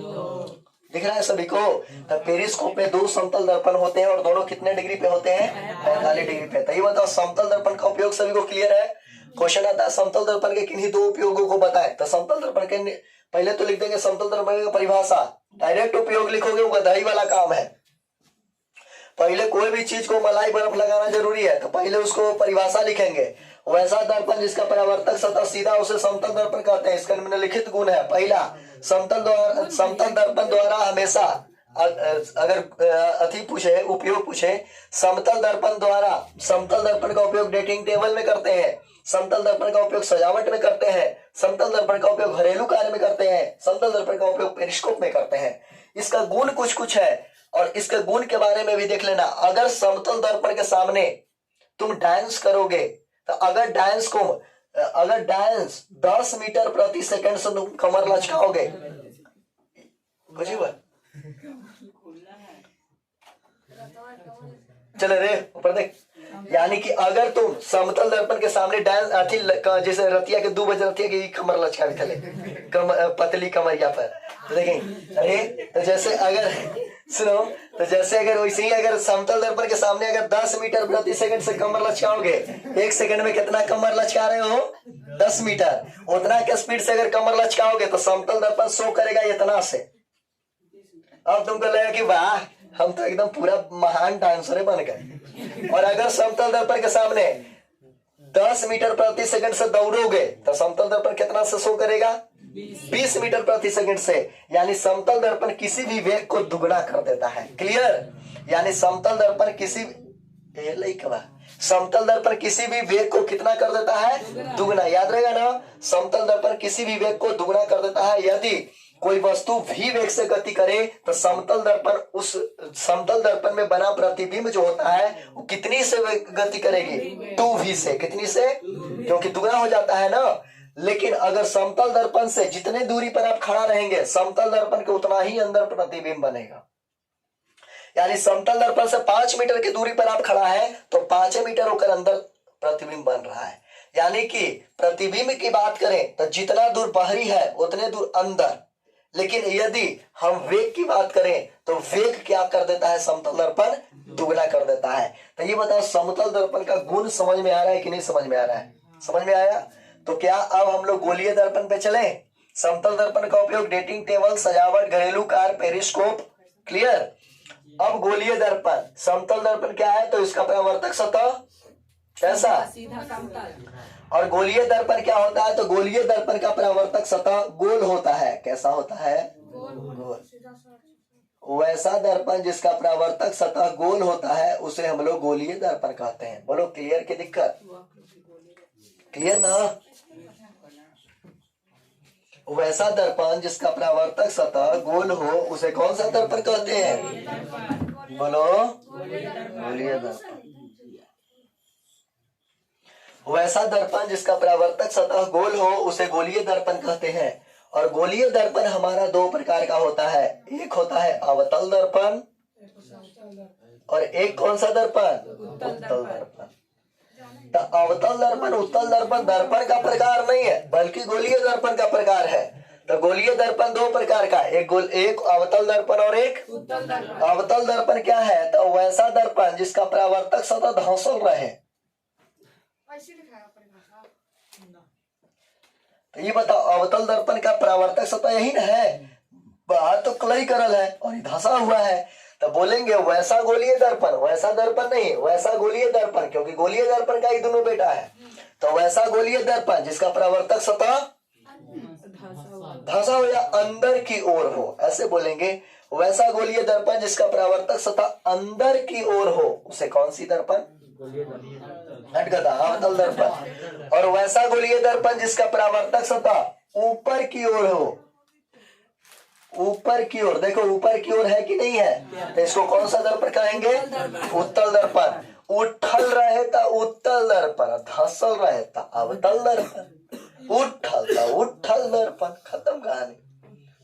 दिख रहा है सभी को? तो पेरिस्कोप में 2 समतल दर्पण होते हैं और दोनों कितने डिग्री पे होते हैं, 45 डिग्री पे। तो ये बताओ समतल दर्पण का उपयोग सभी को क्लियर है? क्वेश्चन आता है समतल दर्पण के किन्हीं 2 उपयोगों को बताएं। तो समतल दर्पण के पहले तो लिख देंगे समतल दर्पण की परिभाषा, डायरेक्ट उपयोग लिखोगे वो गधाई वाला काम है। पहले कोई भी चीज को मलाई बर्फ लगाना जरूरी है, तो पहले उसको परिभाषा लिखेंगे। वैसा दर्पन जिसका परावर्तक सतह सीधा उसे समतल दर्पण कहते हैं। इसका निम्नलिखित गुण है, पहला समतल दर्पण द्वारा हमेशा अगर अति पूछे उपयोग पूछे, समतल दर्पण का उपयोग डेटिंग टेबल में करते हैं, समतल दर्पण का उपयोग सजावट में करते हैं, समतल दर्पण का उपयोग घरेलू कार्य में करते हैं, समतल दर्पण का उपयोग पेरिस्कोप में करते हैं। इसका गुण कुछ है और इसके गुण के बारे में भी देख लेना। अगर समतल दर्पण के सामने तुम डांस करोगे तो अगर डांस 10 मीटर प्रति सेकंड से तुम कमर लचकाओगे, चले रे ऊपर देख, यानी कि अगर तुम समतल दर्पण के सामने डांस जैसे रतिया के 2 बजे रतिया की कमर लचका भी चले पतली कमरिया पर, तो देखें अरे तो जैसे अगर सुनो, तो जैसे अगर वैसे ही अगर समतल दर्पण के सामने अगर 10 मीटर प्रति सेकंड से कमर लचकाओगे, 1 सेकंड में कितना कमर लचका रहे हो, 10 मीटर, उतना के स्पीड से अगर कमर लचकाओगे तो समतल दर्पण शो करेगा इतना से। अब तुमको लगेगा कि वाह हम तो एकदम पूरा महान डांसर बन गए। और अगर समतल दर्पण के सामने 10 मीटर प्रति सेकंड से दौड़ोगे तो समतल दर्पण कितना से शो करेगा, 20 मीटर प्रति सेकंड से। यानी समतल दर्पण किसी भी वेग को दुगना कर देता है। क्लियर? यानी समतल दर्पण किसी भी वेग को कितना कर देता है, दुगना। याद रहेगा ना, समतल दर्पण किसी भी वेग को दुगना कर देता है। यदि कोई वस्तु v वेग से गति करे तो समतल दर्पण में बना प्रतिबिंब जो होता है वो कितनी से गति करेगी, 2v से। कितनी से? क्योंकि दुगना हो जाता है ना। लेकिन अगर समतल दर्पण से जितने दूरी पर आप खड़ा रहेंगे, समतल दर्पण के उतना ही अंदर प्रतिबिंब बनेगा। यानी समतल दर्पण से 5 मीटर की दूरी पर आप खड़ा है तो 5 मीटर होकर अंदर प्रतिबिंब बन रहा है। यानी कि प्रतिबिंब की बात करें तो जितना दूर बाहरी है उतने दूर अंदर। लेकिन यदि हम वेग की बात करें तो वेग क्या कर देता है, समतल दर्पण दुगना कर देता है। तो ये बताओ समतल दर्पण का गुण समझ में आ रहा है कि नहीं समझ में आ रहा है? समझ में आया? तो क्या अब हम लोग गोलीय दर्पण पे चले? समतल दर्पण का उपयोग डेटिंग टेबल, सजावट, घरेलू कार्य, पेरिस्कोप। क्लियर? अब गोलीय दर्पण, समतल दर्पण क्या है तो इसका परावर्तक सतह कैसा? सीधा समतल। और गोलीय दर्पण क्या होता है? तो गोलीय दर्पण का परावर्तक सतह गोल होता है। कैसा होता है? गोल। वैसा दर्पण जिसका परावर्तक सतह गोल होता है उसे हम लोग गोलीय दर्पण कहते हैं। बोलो क्लियर की दिक्कत? क्लियर ना? वैसा दर्पण जिसका परावर्तक सतह गोल हो उसे कौन सा दर्पण कहते हैं? बोलो गोलीय दर्पण। वैसा दर्पण जिसका परावर्तक सतह गोल हो उसे गोलीय दर्पण कहते हैं। और गोलीय दर्पण हमारा दो प्रकार का होता है। एक होता है अवतल दर्पण और एक कौन सा दर्पण? उत्तल दर्पण। तो अवतल दर्पण उत्तल दर्पण दर्पण का प्रकार नहीं है बल्कि गोलीय दर्पण का प्रकार है। तो गोलीय दर्पण दो प्रकार का, एक अवतल दर्पण और एक उत्तल दर्पण। अवतल दर्पण क्या है? तो वैसा दर्पण जिसका परावर्तक सतह धंसल रहे। तो ये बताओ अवतल दर्पण का परावर्तक सतह यही ना है, बाहर तो कलई करल है और ये धंसा हुआ है। तो बोलेंगे वैसा गोलीय दर्पण, वैसा दर्पण नहीं, वैसा गोलीय दर्पण, क्योंकि गोलीय दर्पण का ही दोनों बेटा है। तो वैसा गोलीय दर्पण जिसका परावर्तक सतह धंसा हो या अंदर की ओर हो, ऐसे बोलेंगे। वैसा गोलीय दर्पण जिसका परावर्तक सतह अंदर की ओर हो उसे कौन सी दर्पण? हटगता अवतल दर्पण। और वैसा गोलीय दर्पण जिसका परावर्तक सतह ऊपर की ओर हो, ऊपर की ओर, देखो ऊपर की ओर है कि नहीं है, तो इसको कौन सा दर्पण कहेंगे? उत्तल दर्पण। उठल रहे था उत्तल दर्पण, धंसल रहे था अवतल दर्पण। उठल दर्पण, खत्म कहानी।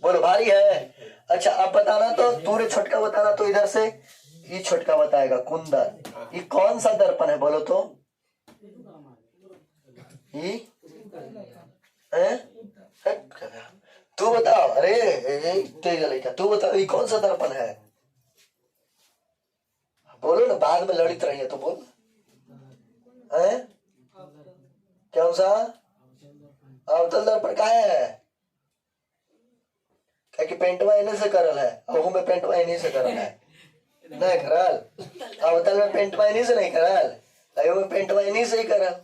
बोलो भारी है? अच्छा अब बताना तो, तूने छोटका बताना तो इधर से ये छोटका बताएगा कुंदन। ये कौन सा दर्पण है बोलो तो? ये तू बताओ। अरे तेज लड़का तू बताओ ये कौन सा दर्पण है? बोलो ना, बाद में लड़ित रही है तो बोल। कौन सा? अवतल दर्पण का है? क्या कि पेंटवा इन्हीं से करल है, अहू में पेंटवा इन्हीं से करल है, नहीं करल। अवतल में पेंटवा इन्हीं से नहीं करल, अहू में पेंटवा इन्हीं से ही करल।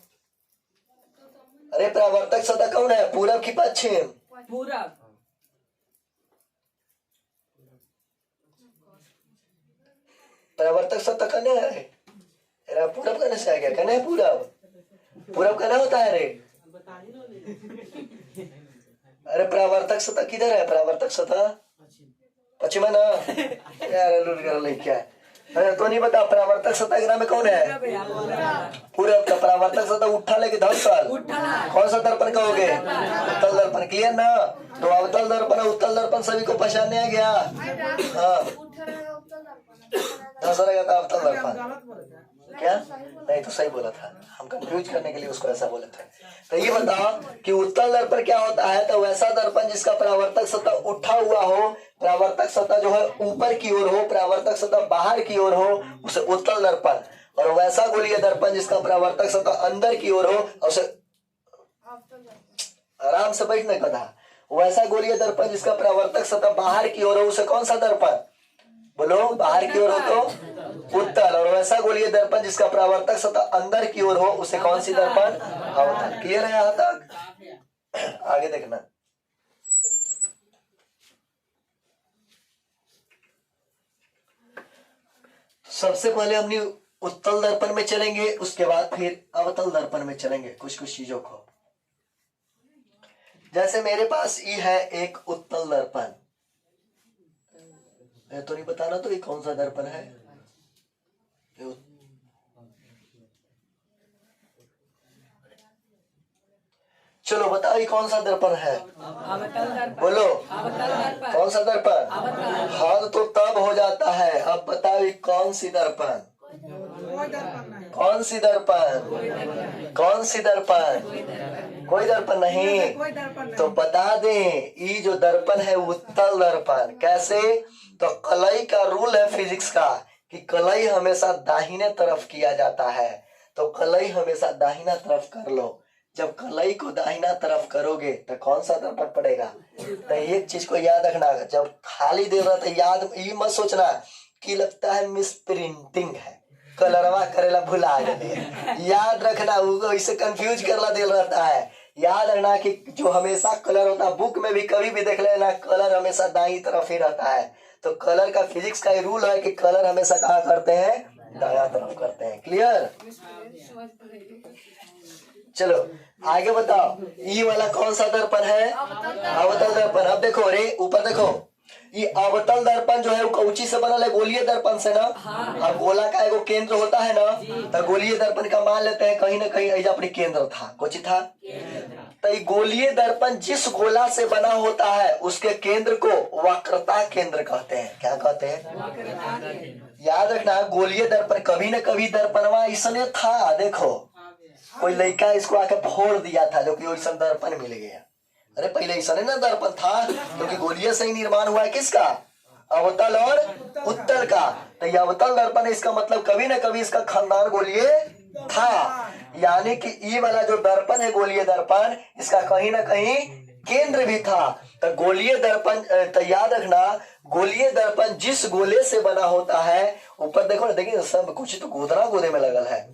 अरे परावर्तक सतह कौन है? पूरब की पश्चिम? पूरब। परावर्तक सतह कने है? पूरब कने से आ गया? कने है पूरब? पूरब कने होता है रे? अरे परावर्तक सतह किधर है? परावर्तक सतह पश्चिम है ना यार, लूट कर ले क्या? अरे तो नहीं बता परावर्तक सतह के नाम में कौन है? पूरब का परावर्तक सतह उठा लेके धंसल, कौन सा दर्पण कहोगे? उत्तल दर्पण। क्लियर ना? तो अवतल दर्पण उत्तल दर्पन सभी को पहचानने आ गया। हाँ धंसा रहेगा तो अवतल दर्पण। क्या? नहीं तो सही बोला था, हम कंफ्यूज करने के लिए उसको ऐसा बोले थे। तो ये बताओ कि उत्तल दर्पण क्या होता है? तो वैसा दर्पण जिसका परावर्तक सतह उठा हुआ हो, परावर्तक सतह जो है ऊपर की ओर हो, परावर्तक सतह बाहर की ओर हो, उसे उत्तल दर्पण। और वैसा गोलीय दर्पण जिसका परावर्तक सतह अंदर की ओर हो, उसे आराम से बैठने का था। वैसा गोलीय दर्पण जिसका परावर्तक सतह बाहर की ओर हो उसे कौन सा दर्पण? बोलो बाहर की ओर हो तो उत्तल। और वैसा गोलीय दर्पण जिसका परावर्तक सतह अंदर की ओर हो उसे कौन सी दर्पण? अवतल। क्लियर है यहाँ तक? आगे देखना। सबसे पहले हमने उत्तल दर्पण में चलेंगे, उसके बाद फिर अवतल दर्पण में चलेंगे कुछ कुछ चीजों को। जैसे मेरे पास ये है एक उत्तल दर्पण, तो नहीं बताना तो ये कौन सा दर्पण है? चलो बताओ ये कौन सा दर्पण है? बोलो कौन सा दर्पण? हाँ तो तब हो जाता है। अब बताओ ये कौन सी दर्पण? कौन सी दर्पण? कौन सी दर्पण? कोई दर्पण नहीं। तो बता दें ये जो दर्पण है उत्तल दर्पण। कैसे? तो कलई का रूल है फिजिक्स का कि कलई हमेशा दाहिने तरफ किया जाता है। तो कलई हमेशा दाहिना तरफ कर लो। जब कलई को दाहिना तरफ करोगे तो कौन सा दर्पण पड़ेगा? तो एक चीज को याद रखना, जब खाली दे रहा तो याद ये मत सोचना कि लगता है मिस प्रिंटिंग है। कलरवा करेला भुला गए। याद रखना, वो इससे कंफ्यूज करला दिल रहता है। याद रखना कि जो हमेशा कलर होता है, बुक में भी कभी भी देख लेना, कलर हमेशा दाईं तरफ ही रहता है। तो कलर का फिजिक्स का ये रूल है कि कलर हमेशा कहाँ करते हैं, दायां तरफ करते हैं। क्लियर? चलो आगे बताओ, ई वाला कौन सा दर्पण है? अवतल दर्पण। अब देखो रे ऊपर देखो, ये अवतल दर्पण जो है वो कौची से बनल है? गोलीय दर्पण से ना। अब गोला का एगो केंद्र होता है ना, तो गोलीय दर्पण का मान लेते हैं कहीं ना कहीं ऐसा अपनी केंद्र था, कोची था। तो ये गोलीय दर्पण जिस गोला से बना होता है उसके केंद्र को वक्रता केंद्र कहते हैं। क्या कहते हैं? याद रखना, गोलीय दर्पण कभी न कभी दर्पणवा इसने था। देखो कोई लड़का इसको आके फोड़ दिया था, जो कि वैसा दर्पण मिल गया। अरे पहले ऐसा नहीं ना दर्पण था, क्योंकि गोलीय से ही निर्माण हुआ है किसका? अवतल और उत्तल का। तो ये अवतल दर्पण है, इसका मतलब कभी न कभी इसका खानदान गोलीय था। यानी कि ई वाला जो दर्पण है गोलीय दर्पण, इसका कहीं ना कहीं केंद्र भी था। तो गोलीय दर्पण, तो याद रखना, गोलीय दर्पण जिस गोले से बना होता है, ऊपर देखो ना, देखिए सब कुछ तो गोदना गोदे में लगल है।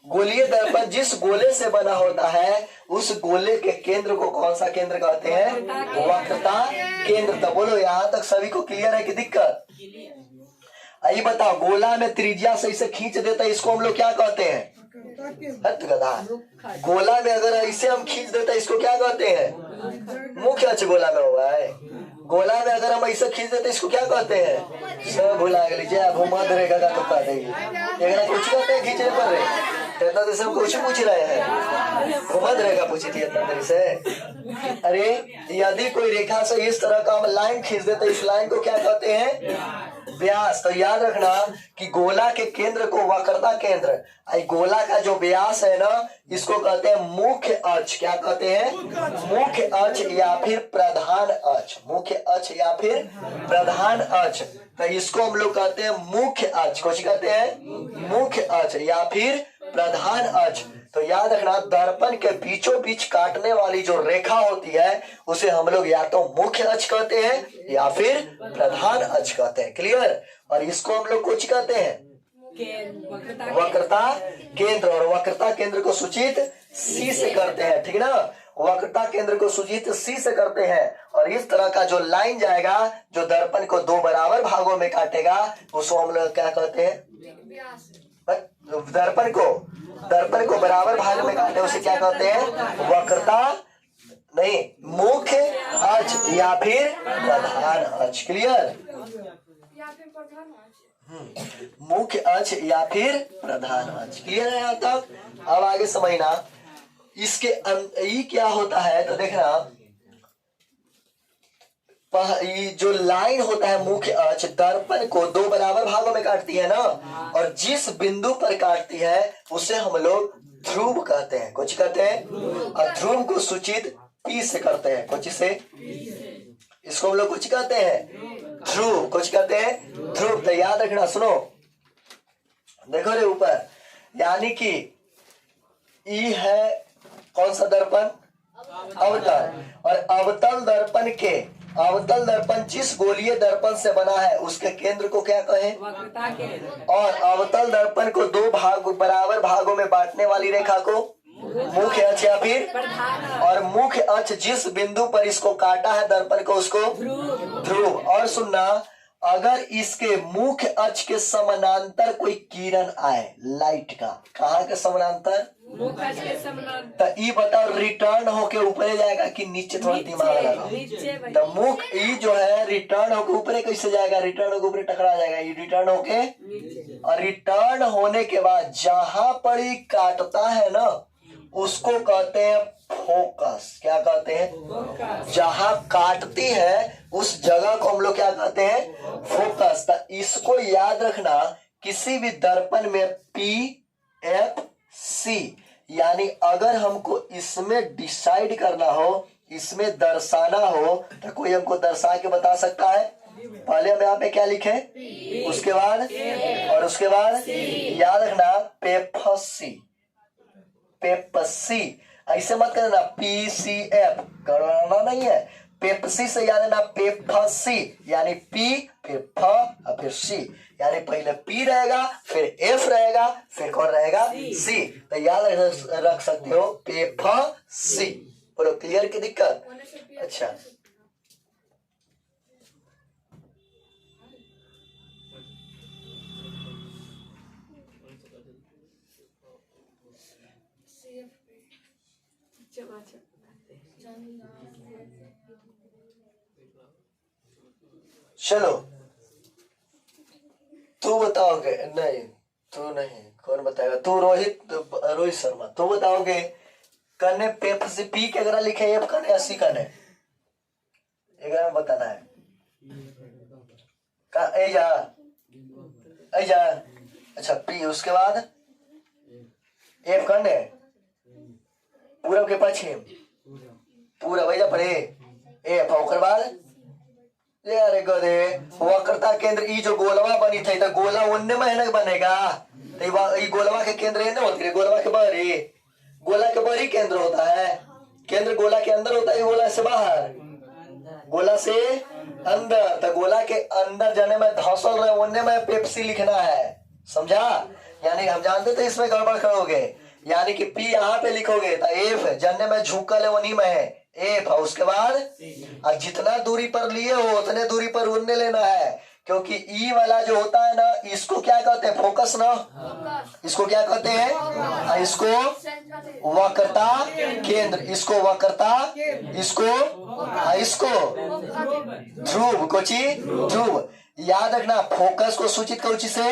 गोलीय दर्पण जिस गोले से बना होता है उस गोले के केंद्र को कौन सा केंद्र कहते हैं? वक्रता केंद्र। तो बोलो यहाँ तक सभी को क्लियर है कि दिक्कत? आई बताओ, गोला में त्रिज्या से इसे खींच देता है, इसको हम लोग क्या कहते हैं? गधा। गोला में अगर ऐसे हम खींच देते हैं, इसको क्या कहते हैं? मुख्य अक्ष गोला में हुआ है। गोला में अगर हम ऐसे खींच देते इसको क्या कहते हैं? सब भुला लीजिए, भूमध्य रेखा का तो कह देगी। कुछ कहते हैं खींचने पर रे, इतना देर से हम कुछ पूछ रहे हैं, भूमध्य रेखा पूछी थी इतना देर से। अरे यदि कोई रेखा से इस तरह का हम लाइन खींच देते, इस लाइन को क्या कहते हैं? व्यास। तो याद रखना कि गोला के केंद्र को वक्रता केंद्र, गोला का जो व्यास है ना, इसको कहते हैं मुख्य अक्ष। क्या कहते हैं? मुख्य अक्ष या फिर प्रधान अक्ष। मुख्य अक्ष या फिर प्रधान अक्ष। तो इसको हम लोग कहते हैं मुख्य अक्ष। कुछ कहते हैं मुख्य अक्ष या फिर प्रधान अक्ष। तो याद रखना, दर्पण के बीचों बीच काटने वाली जो रेखा होती है उसे हम लोग या तो मुख्य अक्ष कहते हैं या फिर प्रधान अक्ष कहते हैं। क्लियर? और इसको हम लोग कुछ कहते हैं? वक्रता केंद्र। और वक्रता केंद्र को सूचित सी से करते हैं, ठीक ना? वक्रता केंद्र को सूचित सी से करते हैं। और इस तरह का जो लाइन जाएगा, जो दर्पण को दो बराबर भागों में काटेगा, उसको हम लोग क्या कहते हैं? दर्पण को बराबर भाग में काटे उसे क्या कहते हैं? वक्रता नहीं, मुख्य अक्ष या फिर प्रधान अक्ष। क्लियर? मुख्य अक्ष या फिर प्रधान अक्ष। क्लियर है यहाँ तक? अब आगे समझना, इसके ये क्या होता है तो देखना, ये जो लाइन होता है मुख्य अक्ष, दर्पण को दो बराबर भागों में काटती है ना, और जिस बिंदु पर काटती है उसे हम लोग ध्रुव कहते हैं। कुछ कहते हैं? और ध्रुव को सूचित पी से करते हैं। कुछ से इसको हम लोग कुछ कहते हैं? ध्रुव। कुछ कहते हैं? ध्रुव। तो याद रखना, सुनो, देखो रे ऊपर, यानी कि ई है कौन सा दर्पण? अवतल। और अवतल दर्पण जिस गोलीय दर्पण से बना है उसके केंद्र को क्या कहें? वक्रता केंद्र। और अवतल दर्पण को दो बराबर भागों में बांटने वाली रेखा को मुख्य अक्ष या फिर, और मुख्य अक्ष जिस बिंदु पर इसको काटा है दर्पण को उसको ध्रुव। और सुनना, अगर इसके मुख्य अक्ष के समानांतर कोई किरण आए लाइट का, कहाँ के समानांतर? तो ये बताओ, रिटर्न होके ऊपर जाएगा कि नीचे? थोड़ा दिमाग लगाओ। तो मुख्य ई जो है रिटर्न होके ऊपर कैसे जाएगा? रिटर्न होके ऊपर टकरा जाएगा। ये रिटर्न होके, और रिटर्न होने के बाद जहां पर ही काटता है ना उसको कहते हैं फोकस। क्या कहते हैं? जहां काटती है उस जगह को हम लोग क्या कहते हैं? फोकस। तो इसको याद रखना, किसी भी दर्पण में PFC, यानी अगर हमको इसमें डिसाइड करना हो, इसमें दर्शाना हो, तो कोई हमको दर्शा के बता सकता है? पहले हम यहाँ पे क्या लिखे, उसके बाद और उसके बाद याद रखना पेपसी। ऐसे मत करना PCF, करवाना नहीं है। पेप्सी से याद है ना पेप्सी, यानी पी फिर फ और फिर सी, यानी पहले पी रहेगा फिर एफ रहेगा फिर कौन रहेगा सी। तो याद रख सकते हो पेप्सी। बोलो क्लियर की दिक्कत? अच्छा चलो तू बताओगे? नहीं तू नहीं, कौन बताएगा? तू रोहित शर्मा, तू बताओगे कने पेप्सी पी के अगर लिखे एफ कने या सी कने, एक में बताना है। का ए जा अच्छा पी, उसके बाद एफ कने पूरब के पश्चिम, पूरा वही पड़े एफ, ओकर बाद ये अरे गधे वक्रता केंद्र ई जो गोलवा बनी थी तो गोला उन्ने में बनेगा, तो ये गोलवा के केंद्र है ना होती है, गोलवा के बाहरी, गोला के बाहरी केंद्र होता है, केंद्र गोला के अंदर होता है, गोला से बाहर, गोला से अंदर, तो गोला के अंदर जाने में धौसल रहे उन्ने में पेप्सी लिखना है, समझा? यानी हम जानते थे इसमें गड़बड़ करोगे, यानी कि पी यहाँ पे लिखोगे तो एफ जानने में झुकल है उन्हीं में है एफ, उसके बाद जितना दूरी पर लिए हो उतने दूरी पर उड़ने लेना है, क्योंकि ई वाला जो होता है ना इसको क्या कहते हैं? फोकस ना, इसको क्या कहते हैं? इसको वक्रता केंद्र, इसको वक्रता, इसको ध्रुव, कोची ध्रुव। याद रखना फोकस को सूचित कौची से?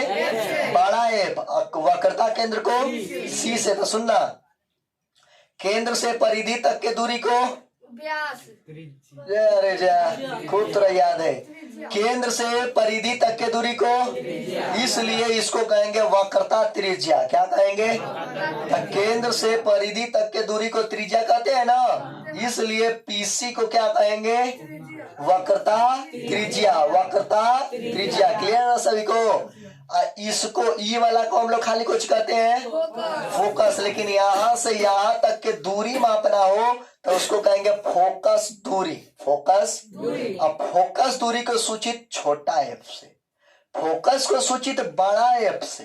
बड़ा एफ, वक्रता केंद्र को सी से। तो सुनना, केंद्र से परिधि तक के दूरी को अरे जा खूब तरह याद है, केंद्र से परिधि तक के दूरी को, इसलिए इसको कहेंगे वक्रता त्रिज्या। क्या कहेंगे? तो केंद्र से परिधि तक के दूरी को त्रिज्या कहते हैं ना, इसलिए पीसी को क्या कहेंगे? वक्रता त्रिज्या, वक्रता त्रिज्या। क्लियर ना सभी को? इसको ई वाला को हम लोग खाली कुछ कहते हैं फोकस, लेकिन यहाँ से यहाँ तक के दूरी मापना हो तो उसको कहेंगे फोकस दूरी, फोकस दूरी। अब फोकस दूरी को सूचित छोटा एफ से, फोकस को सूचित बड़ा एफ से,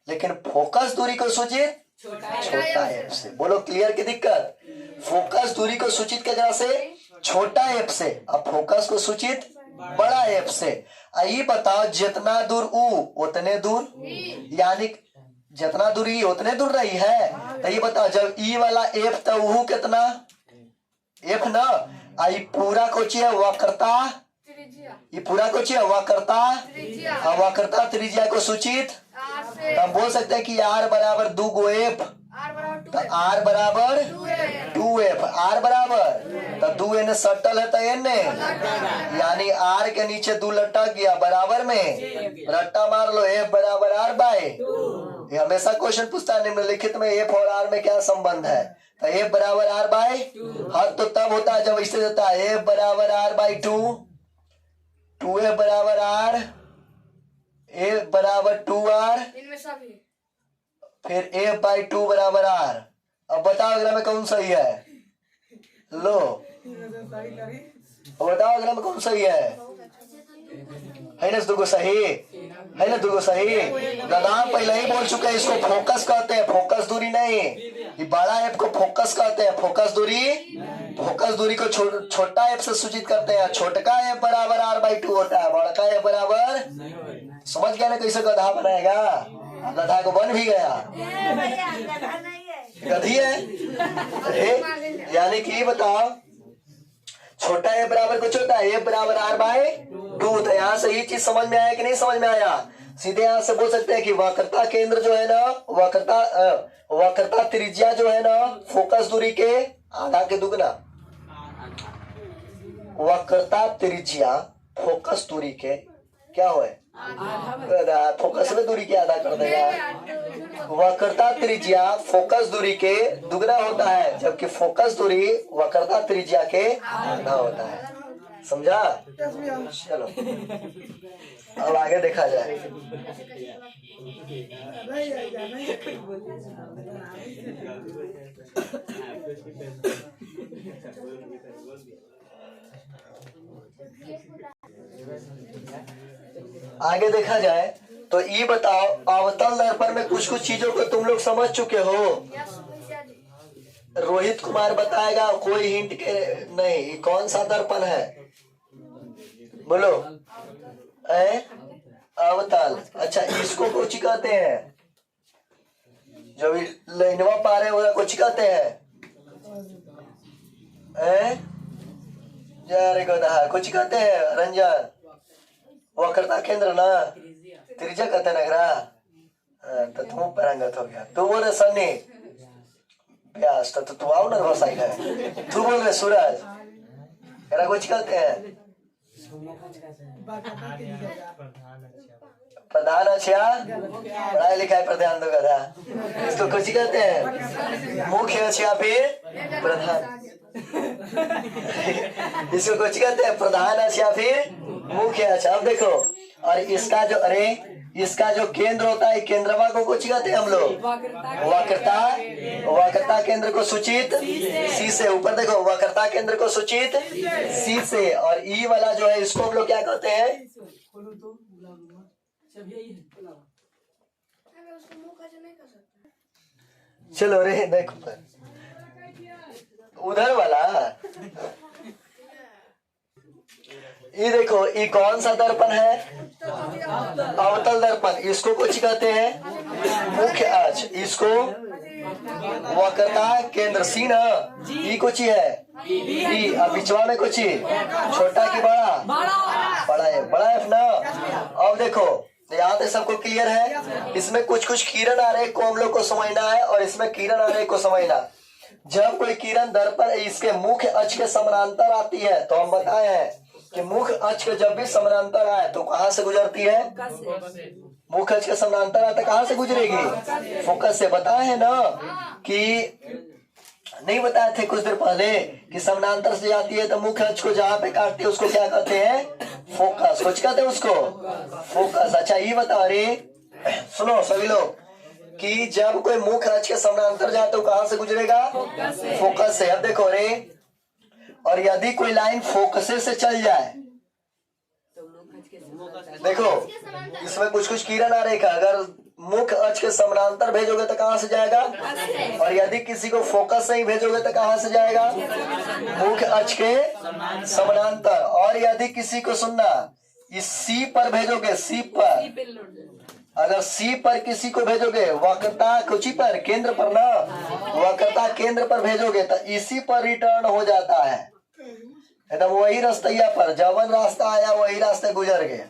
लेकिन फोकस दूरी को सूचित छोटा एफ से। बोलो क्लियर की दिक्कत? फोकस दूरी को सूचित क्या से? छोटा एफ से, अब फोकस को सूचित बड़ा एफ से। ये बताओ जितना दूर ऊ उतने दूर, यानी जितना दूर ई उतने दूर रही है, तो ये बताओ जब ई वाला एफ तो ऊ कितना एफ ना, आई पूरा कोची है वक्रता, ये पूरा कोची है वक्रता, वक्रता त्रिज्या को सूचित, तो हम बोल सकते हैं कि आर बराबर 2 गो एफ, तो आर बराबर 2f, आर बराबर तो 2 एन सटल है तो एन, यानी आर के नीचे 2 लटक गया बराबर में रट्टा मार लो, एफ बराबर आर बाय। ये हमेशा क्वेश्चन पूछता है निम्नलिखित में एफ और आर में क्या संबंध है, तो एफ बराबर आर बाय, हर तो तब होता है जब इससे देता है एफ बराबर आर बाय 2 एफ बराबर आर, एफ बराबर 2r, फिर एफ बाई 2 बराबर आर। अब बताओ अगला में कौन सही है? लो बताओ अगला में कौन सही है ना? दुगो सही है ना, दुगो सही। गदाम पहले ही बोल चुके हैं, इसको फोकस कहते हैं, फोकस दूरी नहीं। ये बड़ा एफ को फोकस कहते हैं, फोकस दूरी को छोटा एफ से सूचित करते हैं। छोटका एफ बराबर आर बाई 2 होता है, बड़का एफ बराबर, समझ गया ना कैसे गधा बनाएगा? गधा को बन भी गया, गधी है। यानी कि बताओ छोटा ए बराबर कुछ होता है, ए बराबर आर बाय 2। तो यहाँ से ये चीज समझ में आया कि नहीं समझ में आया? सीधे यहाँ से बोल सकते हैं कि वक्रता केंद्र जो है ना, वक्रता त्रिज्या जो है ना फोकस दूरी के आधा के दुगना, वक्रता त्रिज्या फोकस दूरी के क्या हो, फोकस में दूरी के आधा कर देगा। वक्रता त्रिज्या फोकस दूरी के दुगना होता है, जबकि फोकस दूरी वक्रता त्रिज्या के आधा होता है। समझा? चलो अब आगे देखा जाए। आगे देखा जाए तो ये बताओ, अवतल दर्पण में कुछ कुछ चीजों को तुम लोग समझ चुके हो। रोहित कुमार बताएगा, कोई हिंट के नहीं, कौन सा दर्पण है बोलो। अवतल। अच्छा, इसको कुछ कहते हैं, जो भी लाइनवा पा रहे हो कुछ कहते हैं। यार कुछ कहते हैं रंजन, वक्रता केंद्र ना, त्रिज्या कहते नगरा। तो तुम परंगत हो गया। तू बोल रहे सन्नी व्यास, तो तू आओ ना साइड है। तू बोल रहे सूरज, मेरा कुछ कहते हैं प्रधान। अच्छा, पढ़ाई लिखाई पर ध्यान दो गधा। इसको कुछ कहते हैं मुख्य अच्छा, फिर प्रधान। इसको कुछ कहते हैं प्रधान अच्छा, फिर मुख्य अच्छा। अब देखो, और इसका जो इसका जो केंद्र होता है, केंद्रमा को कुछ कहते हैं हम लोग वक्रता केंद्र को सूचित सी से। ऊपर देखो, वक्रता केंद्र को सूचित सी से। और ई वाला जो है, इसको हम लोग क्या कहते हैं? चलो रे, देखो उधर वाला, ये देखो, ये कौन सा दर्पण है? अवतल दर्पण। इसको कुछ कहते हैं मुख्य अक्ष, इसको वक्रता केंद्र सी ना। ई कुछ है ई, अब बिचवा में कुछ छोटा की बड़ा? बड़ा है, बड़ा है ना। अब देखो, याद है सबको, क्लियर है? इसमें कुछ कुछ किरण आरेख को हम लोग को समझना है, और इसमें किरण आरेख को समझना। जब कोई किरण दर्पण इसके मुख्य अक्ष के समानांतर आती है, तो हम बताए हैं कि मुख्य अक्ष के जब भी समानांतर आए तो कहाँ से गुजरती है? मुख्य अक्ष के समानांतर आए तो कहाँ से गुजरेगी? फोकस से। बताए हैं ना कि नहीं बताए थे कुछ देर पहले कि समानांतर से जाती है तो मुख्य अक्ष को जहाँ पे काटती है उसको क्या कहते हैं? फोकस। कुछ कहते हैं उसको फोकस। अच्छा, ये बता रहे, सुनो सभी लोग, कि जब कोई मुख्य अक्ष के समानांतर जाए तो कहाँ से गुजरेगा? फोकस से। अब देखो रे, और यदि कोई लाइन फोकसे से चल जाए, देखो इसमें कुछ कुछ किरण आ रही है। अगर मुख्य अक्ष के समानांतर भेजोगे तो कहाँ से जाएगा? और यदि किसी को फोकस से ही भेजोगे तो कहाँ से जाएगा? मुख्य अक्ष के समानांतर। और यदि किसी को सुनना, इस सी पर भेजोगे, सी पर, अगर सी पर किसी को भेजोगे, वक्रता कुची पर, केंद्र पर ना, वक्रता केंद्र पर भेजोगे तो इसी पर रिटर्न हो जाता है। एकदम वही रास्ता पर, जवन रास्ता आया वही रास्ते गुजर गए,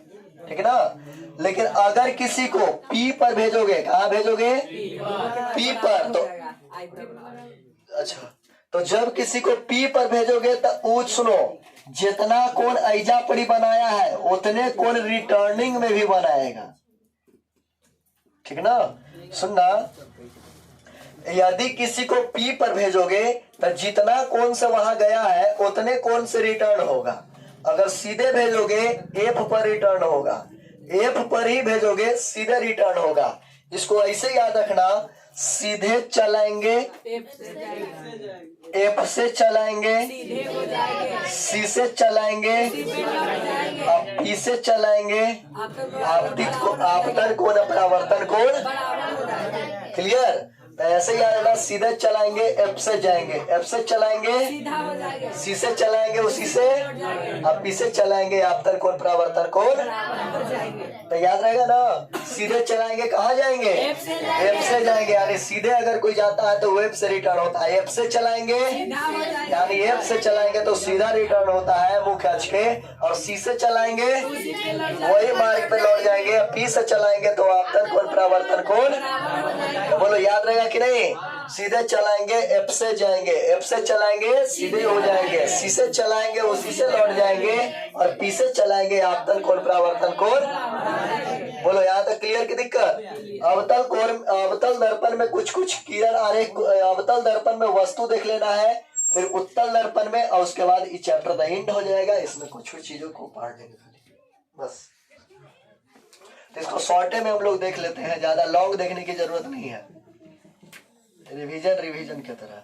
ठीक ना। लेकिन अगर किसी को पी पर भेजोगे, कहाँ भेजोगे? पी पर। तो अच्छा, तो जब किसी को पी पर भेजोगे तो सुनो, जितना कोण ऐजा पड़ी बनाया है उतने कोण रिटर्निंग में भी बनाएगा, ठीक ना। सुनना, यदि किसी को पी पर भेजोगे तो जितना कोण से वहां गया है उतने कोण से रिटर्न होगा। अगर सीधे भेजोगे एफ पर रिटर्न होगा, एफ पर ही भेजोगे सीधे रिटर्न होगा। इसको ऐसे याद रखना, सीधे चलाएंगे एफ से चलाएंगे, सी से चलाएंगे, पी से चलाएंगे, आपतन कोण परावर्तन कोण। क्लियर? ऐसे ही आएगा, सीधे चलाएंगे एफ से जाएंगे, एफ से चलाएंगे सी से चलाएंगे, उसी से अब पी से चलाएंगे, आपतन कोण परावर्तन कोण। तो याद रहेगा ना, सीधे चलाएंगे कहाँ जाएंगे? एफ से जाएंगे। यानी सीधे अगर कोई जाता है तो वेब से रिटर्न होता है। एफ से चलाएंगे यानी एफ से चलाएंगे तो सीधा रिटर्न होता है मुख्य अक्ष के, और सी से चलाएंगे वही मार्ग पे लौट जाएंगे, पी से चलाएंगे तो आपतन कोण परावर्तन कोण। तो बोलो याद रहेगा कि नहीं? सीधे चलाएंगे एफ से जाएंगे, एफ से चलाएंगे सीधे हो जाएंगे, सी से चलाएंगे उसी से लौट जाएंगे, और पी से चलाएंगे आपतन कोण परावर्तन कोण। बोलो यहाँ तक क्लियर की दिक्कत? अवतल दर्पण में कुछ कुछ किरण आरेख, अवतल दर्पण में वस्तु देख लेना है, फिर उत्तल दर्पण में, और उसके बाद ये चैप्टर द एंड हो जाएगा। इसमें कुछ कुछ चीजों को पढ़ लेंगे बस। तो इसको शॉर्टे में हम लोग देख लेते हैं, ज्यादा लॉन्ग देखने की जरूरत नहीं है। रिवीजन की तरह।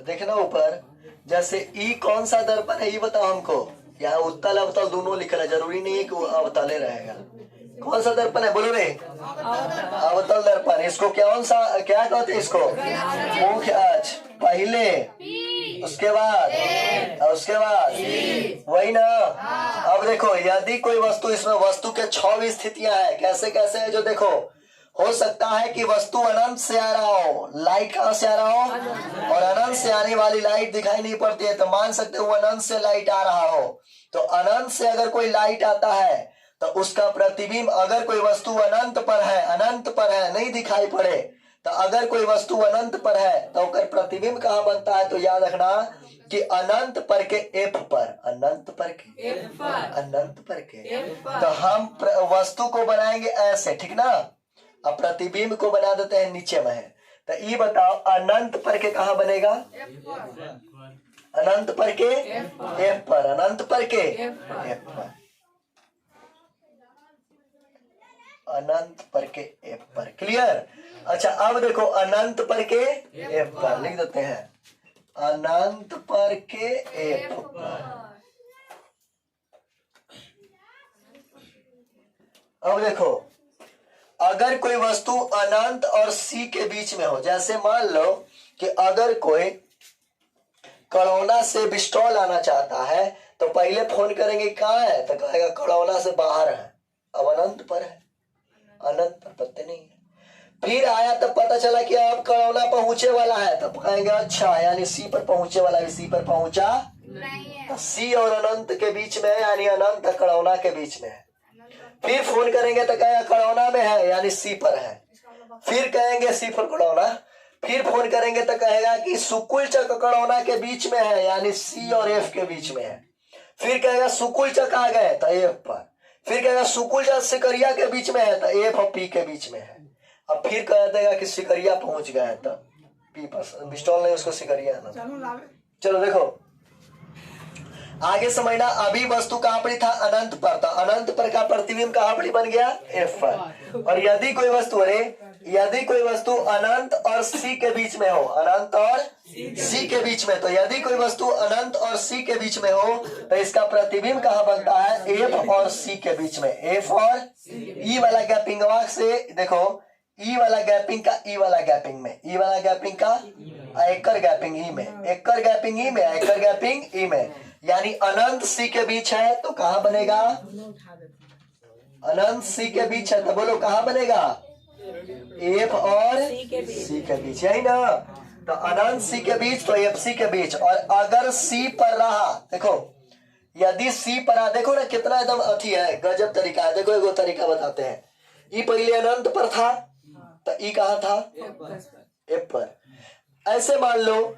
देखना ऊपर, जैसे ई कौन सा दर्पण है ये बताओ हमको। यहाँ उत्तल अवतल दोनों लिखा है, जरूरी नहीं है कि वो अवतले रहेगा। कौन सा दर्पण है बोलो रे? अवतल दर्पण। इसको कौन सा क्या कहते हैं इसको? मुख्य अक्ष पहले, उसके बाद और उसके बाद, वही ना। अब देखो यदि कोई वस्तु, इसमें वस्तु के 6 स्थितियां हैं। कैसे कैसे है जो देखो, हो सकता है कि वस्तु अनंत से आ रहा हो, लाइट कहां से आ रहा हो, और अनंत से आने वाली लाइट दिखाई नहीं पड़ती है, तो मान सकते हो अनंत से लाइट आ रहा हो। तो अनंत से अगर कोई लाइट आता है तो उसका प्रतिबिंब, अगर कोई वस्तु अनंत पर है नहीं दिखाई पड़े, तो अगर कोई वस्तु अनंत पर है तो उसका प्रतिबिंब कहाँ बनता है? तो याद रखना कि अनंत पर के एफ पर, अनंत पर के तो हम वस्तु को बनाएंगे ऐसे, ठीक ना। अब प्रतिबिंब को बना देते हैं नीचे में है। तो ये बताओ अनंत पर के कहाँ बनेगा? अनंत पर के एफ पर, अनंत पर के एफ पर, अनंत पर के एफ पर। क्लियर? अच्छा अब देखो अनंत पर के एफ पर लिख देते हैं, अनंत पर के एफ पर। अब देखो अगर कोई वस्तु अनंत और सी के बीच में हो, जैसे मान लो कि अगर कोई कड़ौना से बिस्टॉल आना चाहता है तो पहले फोन करेंगे कहाँ है, तो कहेगा कड़ौना से बाहर है। अब अनंत पर है, अनंत पर पत्ते नहीं है। फिर आया तब पता चला कि अब कड़ौना पहुंचे वाला है, तब कहेंगे अच्छा यानी सी पर पहुंचे वाला है, सी पर पहुंचा नहीं है। तो सी और अनंत के बीच में है, यानी अनंत कड़ौना के बीच में है। फिर फोन करेंगे तो कहेगा कड़ौना में है, यानी सी पर है। फिर कहेंगे सी पर कड़ौना। फिर फोन करेंगे तो कहेगा कि सुकुल चक कड़ौना के बीच में है, यानी सी और एफ के बीच में है। फिर कहेगा सुकुल चक आ गए तो एफ पर। फिर कहेगा सुकुल चक सिकरिया के बीच में है तो एफ और पी के बीच में है। अब फिर कह देगा कि सिकरिया पहुंच गए तो पी पर, बिस्टॉल नहीं उसको सिकरिया है ना। चलो देखो आगे समझना। अभी वस्तु कहाँ पर था? अनंत पर था। अनंत पर का प्रतिबिंब कहाँ पर बन गया? एफ पर। और यदि कोई वस्तु, अरे यदि कोई वस्तु अनंत और सी के बीच में हो, अनंत और सी के बीच में, तो यदि कोई वस्तु अनंत और सी के बीच में हो तो इसका प्रतिबिंब कहाँ बनता है? एफ और सी के बीच में। एफ और ई वाला गैपिंग से देखो, ई वाला गैपिंग का ई वाला गैपिंग में, ई वाला गैपिंग का एकर गैपिंग ई में, एकर गैपिंग ई में, एकर गैपिंग ई में, यानी अनंत सी के बीच है तो कहाँ बनेगा? अनंत सी के बीच है तो बोलो कहाँ बनेगा? एफ और सी के बीच, यही ना। तो अनंत सी के बीच तो एफ सी के बीच। और अगर सी पर रहा, देखो यदि सी पर रहा, देखो ना कितना एकदम अथी है, गजब तरीका है। देखो एगो तरीका बताते हैं। ई पहले अनंत पर था तो ई कहाँ था? एफ पर। ऐसे मान लो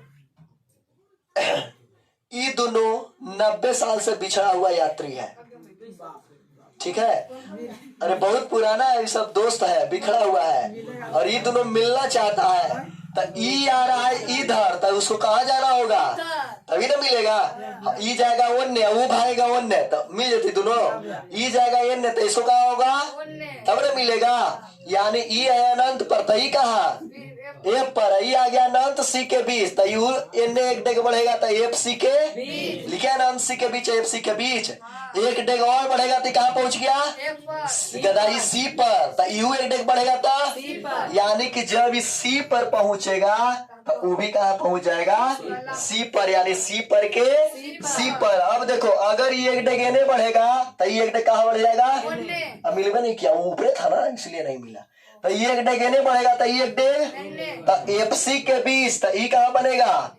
ये दोनों 90 साल से बिछड़ा हुआ यात्री है, ठीक है। अरे बहुत पुराना है, ये सब दोस्त है, बिखरा हुआ है, और ये दोनों मिलना चाहता है। तो ई आ रहा है इधर, तो उसको कहाँ जाना होगा? तभी ना मिलेगा। ई जाएगा ओन्ने, वो भागेगा ओन्ने, तो मिल जाती दोनों। ई जाएगा एन्ने तो इसको कहाँ होगा? तब ना मिलेगा। यानी ई है अनंत पर, तो ई कहाँ? एफ पर। ई आ गया अनंत सी के बीच, तो यू एन्ने एक डेग बढ़ेगा तो एफ सी के लिखे, अनंत सी के बीच, एफ सी के बीच। एक डेग और बढ़ेगा तो कहाँ पहुंच गया? गदाई सी पर। तो यू एक डेग बढ़ेगा तो, यानी कि जब इस सी पर पहुंचेगा तो वो भी कहाँ पहुंच जाएगा? सी पर, यानी सी पर के सी पर। अब देखो अगर ये एक डेग एने बढ़ेगा तो ये एक डेग कहाँ बढ़ जाएगा? अब मिलवा नहीं किया, वो ऊपरे था ना इसलिए नहीं मिला। तो ये एक डेग एने बढ़ेगा तो ये एक डेग, तो एफ सी के बीच, तो ई कहाँ बनेगा?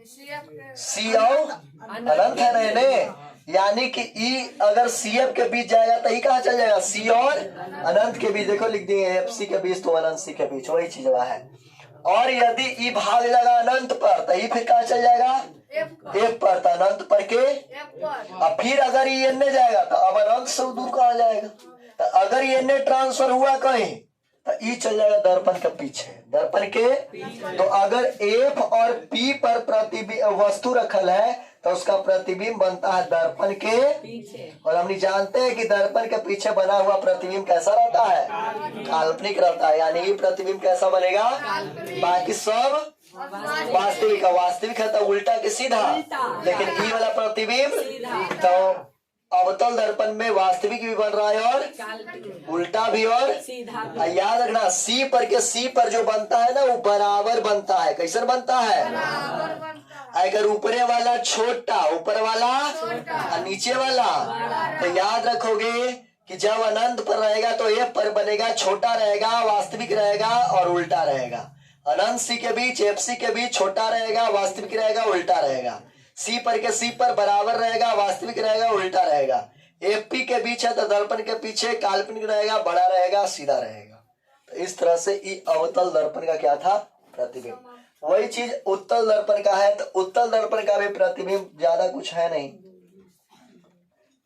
सी और अनंत है ना इन्हें, यानी कि ई अगर सी एफ के बीच जाएगा तो ई कहाँ चल जाएगा? सी और अनंत के बीच। देखो लिख दिए एफ सी के बीच तो अनंत सी के बीच, वही चीज वह है। और यदि ई भाग जाएगा अनंत पर तो ई फिर कहाँ चल जाएगा? एफ पर। तो अनंत पर के, अब फिर अगर ई एन जाएगा तो अब अनंत से दूर कहाँ जाएगा? तो अगर ये एन ट्रांसफर हुआ कहीं तो ई चल जाएगा दर्पण के पीछे, दर्पण के। तो अगर एफ और पी पर प्रतिबिंब वस्तु रखल है तो उसका प्रतिबिंब बनता है दर्पण के पीछे। और हम जानते हैं कि दर्पण के पीछे बना हुआ प्रतिबिंब कैसा रहता है? काल्पनिक रहता है। यानी ये प्रतिबिंब कैसा बनेगा? बाकी सब वास्तविक है, वास्तविक है तो उल्टा के सीधा, लेकिन ई वाला प्रतिबिंब तो अवतल दर्पण में वास्तविक भी बन रहा है और काल्पनिक उल्टा भी और सीधा याद रखना सी पर के सी पर जो बनता है ना वो बराबर बनता है। कैसे बनता है? अगर ऊपरे वाला छोटा ऊपर वाला और नीचे वाला तो याद रखोगे कि जब अनंत पर रहेगा तो एफ पर बनेगा छोटा रहेगा, वास्तविक रहेगा और उल्टा रहेगा। अनंत सी के बीच एफ सी के बीच छोटा रहेगा, वास्तविक रहेगा, उल्टा रहेगा। सी पर के सी पर बराबर रहेगा, वास्तविक रहेगा, उल्टा रहेगा। एफ पी के बीच है तो दर्पण के पीछे काल्पनिक रहेगा, बड़ा रहेगा, सीधा रहेगा। तो इस तरह से ई अवतल दर्पण का क्या था? प्रतिबिंब। वही चीज उत्तल दर्पण का है तो उत्तल दर्पण का भी प्रतिबिंब ज्यादा कुछ है नहीं।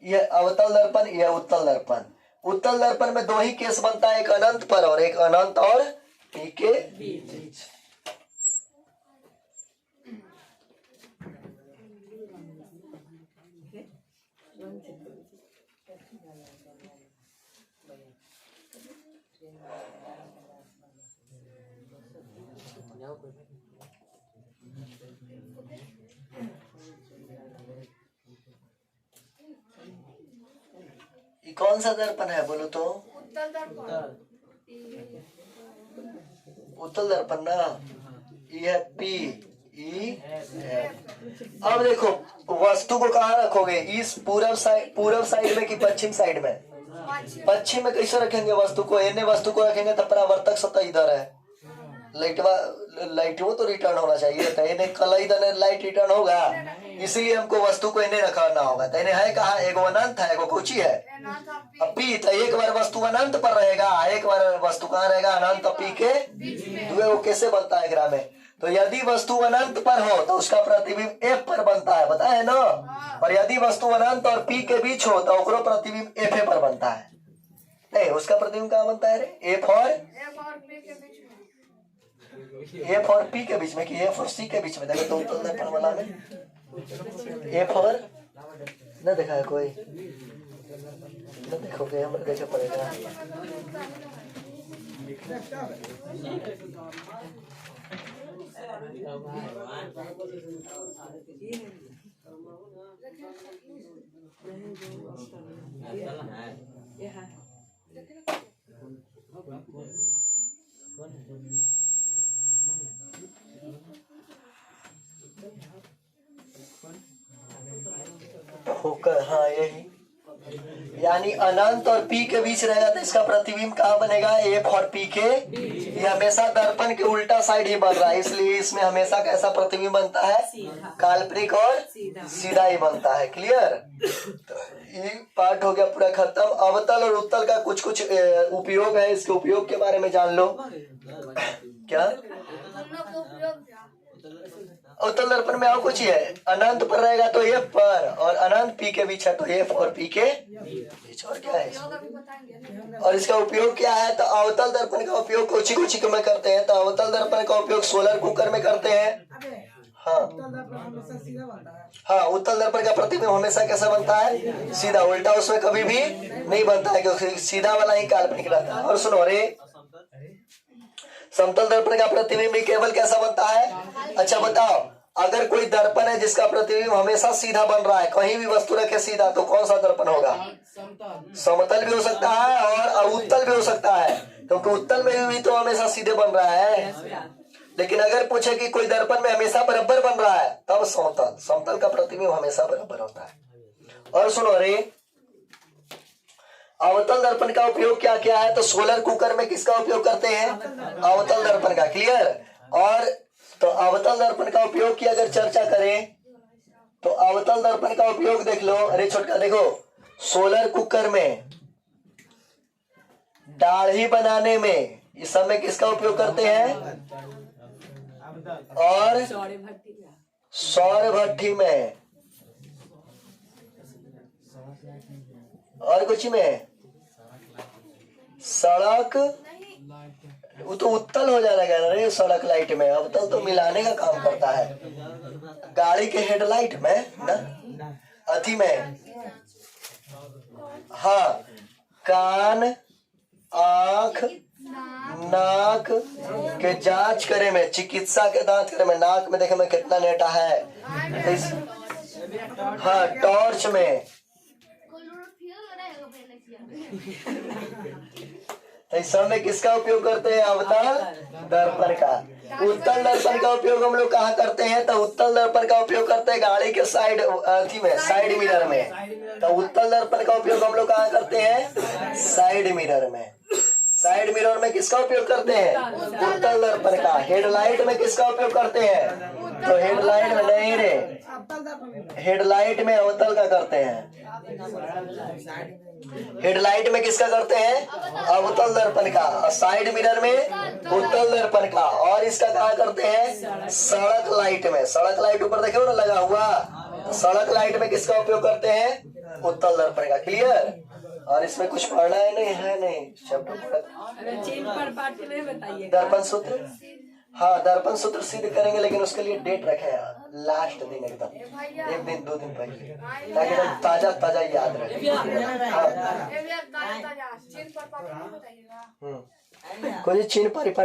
यह अवतल दर्पण, यह उत्तल दर्पण। उत्तल दर्पण में दो ही केस बनता है, एक अनंत पर और एक अनंत और पी के बीच। ये कौन सा दर्पण है बोलो तो? उत्तल दर्पण। उत्तल दर्पण ना, ये है पी ई एफ। अब देखो वस्तु को कहाँ रखोगे? इस पूर्व साइड में कि पश्चिम साइड में? पश्चिम में कैसे रखेंगे वस्तु को? एने वस्तु को रखेंगे तो परावर्तक सतह इधर है, लाइट वो तो रिटर्न होना चाहिए, तो इन्हें कल इधर लाइट रिटर्न होगा, इसलिए हमको वस्तु को इन्हें रखना होगा। तो इन्हें है कहाँ? एगो अनंत है, एगो कोची है पी। तो एक बार वस्तु अनंत पर रहेगा, एक बार वस्तु कहाँ रहेगा? अनंत पी के दुए। वो कैसे बनता है ग्राम में? तो यदि वस्तु अनंत पर हो तो उसका प्रतिबिंब एफ पर बनता है, पता है ना? और यदि वस्तु अनंत और पी के बीच हो तो उसका प्रतिबिंब एफ पर बनता है। नहीं, उसका प्रतिबिंब कहाँ बनता है रे? एफ और एफ और पी के बीच में कि एफ और सी के बीच में? देखो तो उत्तल दर्पण वाला में एफ और न देखा है कोई? न देखोगे, हमें देखे पड़ेगा। होकर हाँ यही, यानी अनंत और पी के बीच रहेगा तो इसका प्रतिबिंब कहाँ बनेगा? एफ और पी के। ये हमेशा दर्पण के उल्टा साइड ही बन रहा है, इसलिए इसमें हमेशा कैसा प्रतिबिंब बनता है? काल्पनिक और सीधा ही बनता है। क्लियर? तो ये पार्ट हो गया पूरा खत्म। अवतल और उत्तल का कुछ कुछ उपयोग है, इसके उपयोग के बारे में जान लो। क्या उत्तल दर्पण में और कुछ ही है? अनंत पर रहेगा तो एफ पर, और अनंत पी के बीच है तो एफ और पी के बीच। और क्या है? और इसका उपयोग क्या है? तो अवतल दर्पण का उपयोग कुछ में करते हैं। तो अवतल दर्पण का उपयोग सोलर कुकर में करते हैं। हाँ हाँ, उत्तल दर्पण का प्रतिबिंब हमेशा कैसा बनता है? सीधा। उल्टा उसमें कभी भी नहीं बनता है, क्योंकि सीधा वाला ही काल्पनिक रहता है। और सुनो रे, समतल दर्पण का प्रतिबिंब भी केवल कैसा बनता है? अच्छा बताओ, अगर कोई दर्पण है जिसका प्रतिबिंब हमेशा सीधा बन रहा है, कहीं भी वस्तु रखे सीधा, तो कौन सा दर्पण होगा? समतल भी हो सकता है और उत्तल भी हो सकता है, क्योंकि उत्तल में भी तो हमेशा सीधे बन रहा है। लेकिन अगर पूछे कि कोई दर्पण में हमेशा बराबर बन रहा है, तब समतल। समतल का प्रतिबिंब हमेशा बराबर होता है। और सुनो रे, अवतल दर्पण का उपयोग क्या क्या है? तो सोलर कुकर में किसका उपयोग करते हैं? अवतल दर्पण का। क्लियर? और तो अवतल दर्पण का उपयोग की अगर चर्चा करें तो अवतल दर्पण का उपयोग देख लो। अरे छोटका देखो, सोलर कुकर में दाढ़ी बनाने में इस समय किसका उपयोग करते हैं? और सौर भट्टी में और कुछ में सड़क, वो तो उत्तल हो जाएगा ना रे सड़क लाइट में। अवतल तो मिलाने का काम करता है, गाड़ी के हेडलाइट में ना, अथी में। हाँ, कान, आंख, नाक के जांच करे में, चिकित्सा के जांच करे में, नाक में देखे में कितना नेटा है। हाँ, टॉर्च में, इस सब में किसका उपयोग करते हैं? अवतल दर्पण का। उत्तल दर्पण का उपयोग हम लोग कहाँ करते हैं? तो उत्तल दर्पण का उपयोग करते हैं गाड़ी के साइड अथी में, साइड मिरर में। तो उत्तल दर्पण का उपयोग हम लोग कहाँ करते हैं? साइड मिरर में। साइड मिरर में किसका उपयोग करते हैं? उत्तल दर्पण का। हेडलाइट में किसका उपयोग करते हैं? तो हेडलाइट में नहीं रे, हेडलाइट में अवतल का करते हैं। हेडलाइट में किसका करते हैं? अवतल दर्पण का। और साइड मिरर में उत्तल दर्पण का। और इसका कहा करते हैं? सड़क लाइट में। सड़क लाइट ऊपर देखे हो ना लगा हुआ, तो सड़क लाइट में किसका उपयोग करते हैं? उत्तल दर्पण का। क्लियर? और इसमें कुछ पढ़ना है नहीं? है नहीं चैप्टर अरे चिन्ह पर पाठ में बताइए। दर्पण सूत्र, हाँ दर्पण सूत्र सिद्ध करेंगे, लेकिन उसके लिए डेट रखे हैं लास्ट दिन, एकदम 1 दिन 2 दिन पहले, ताकि एकदम ताजा ताजा याद रहे। हाँ। कोई चिन्ह पर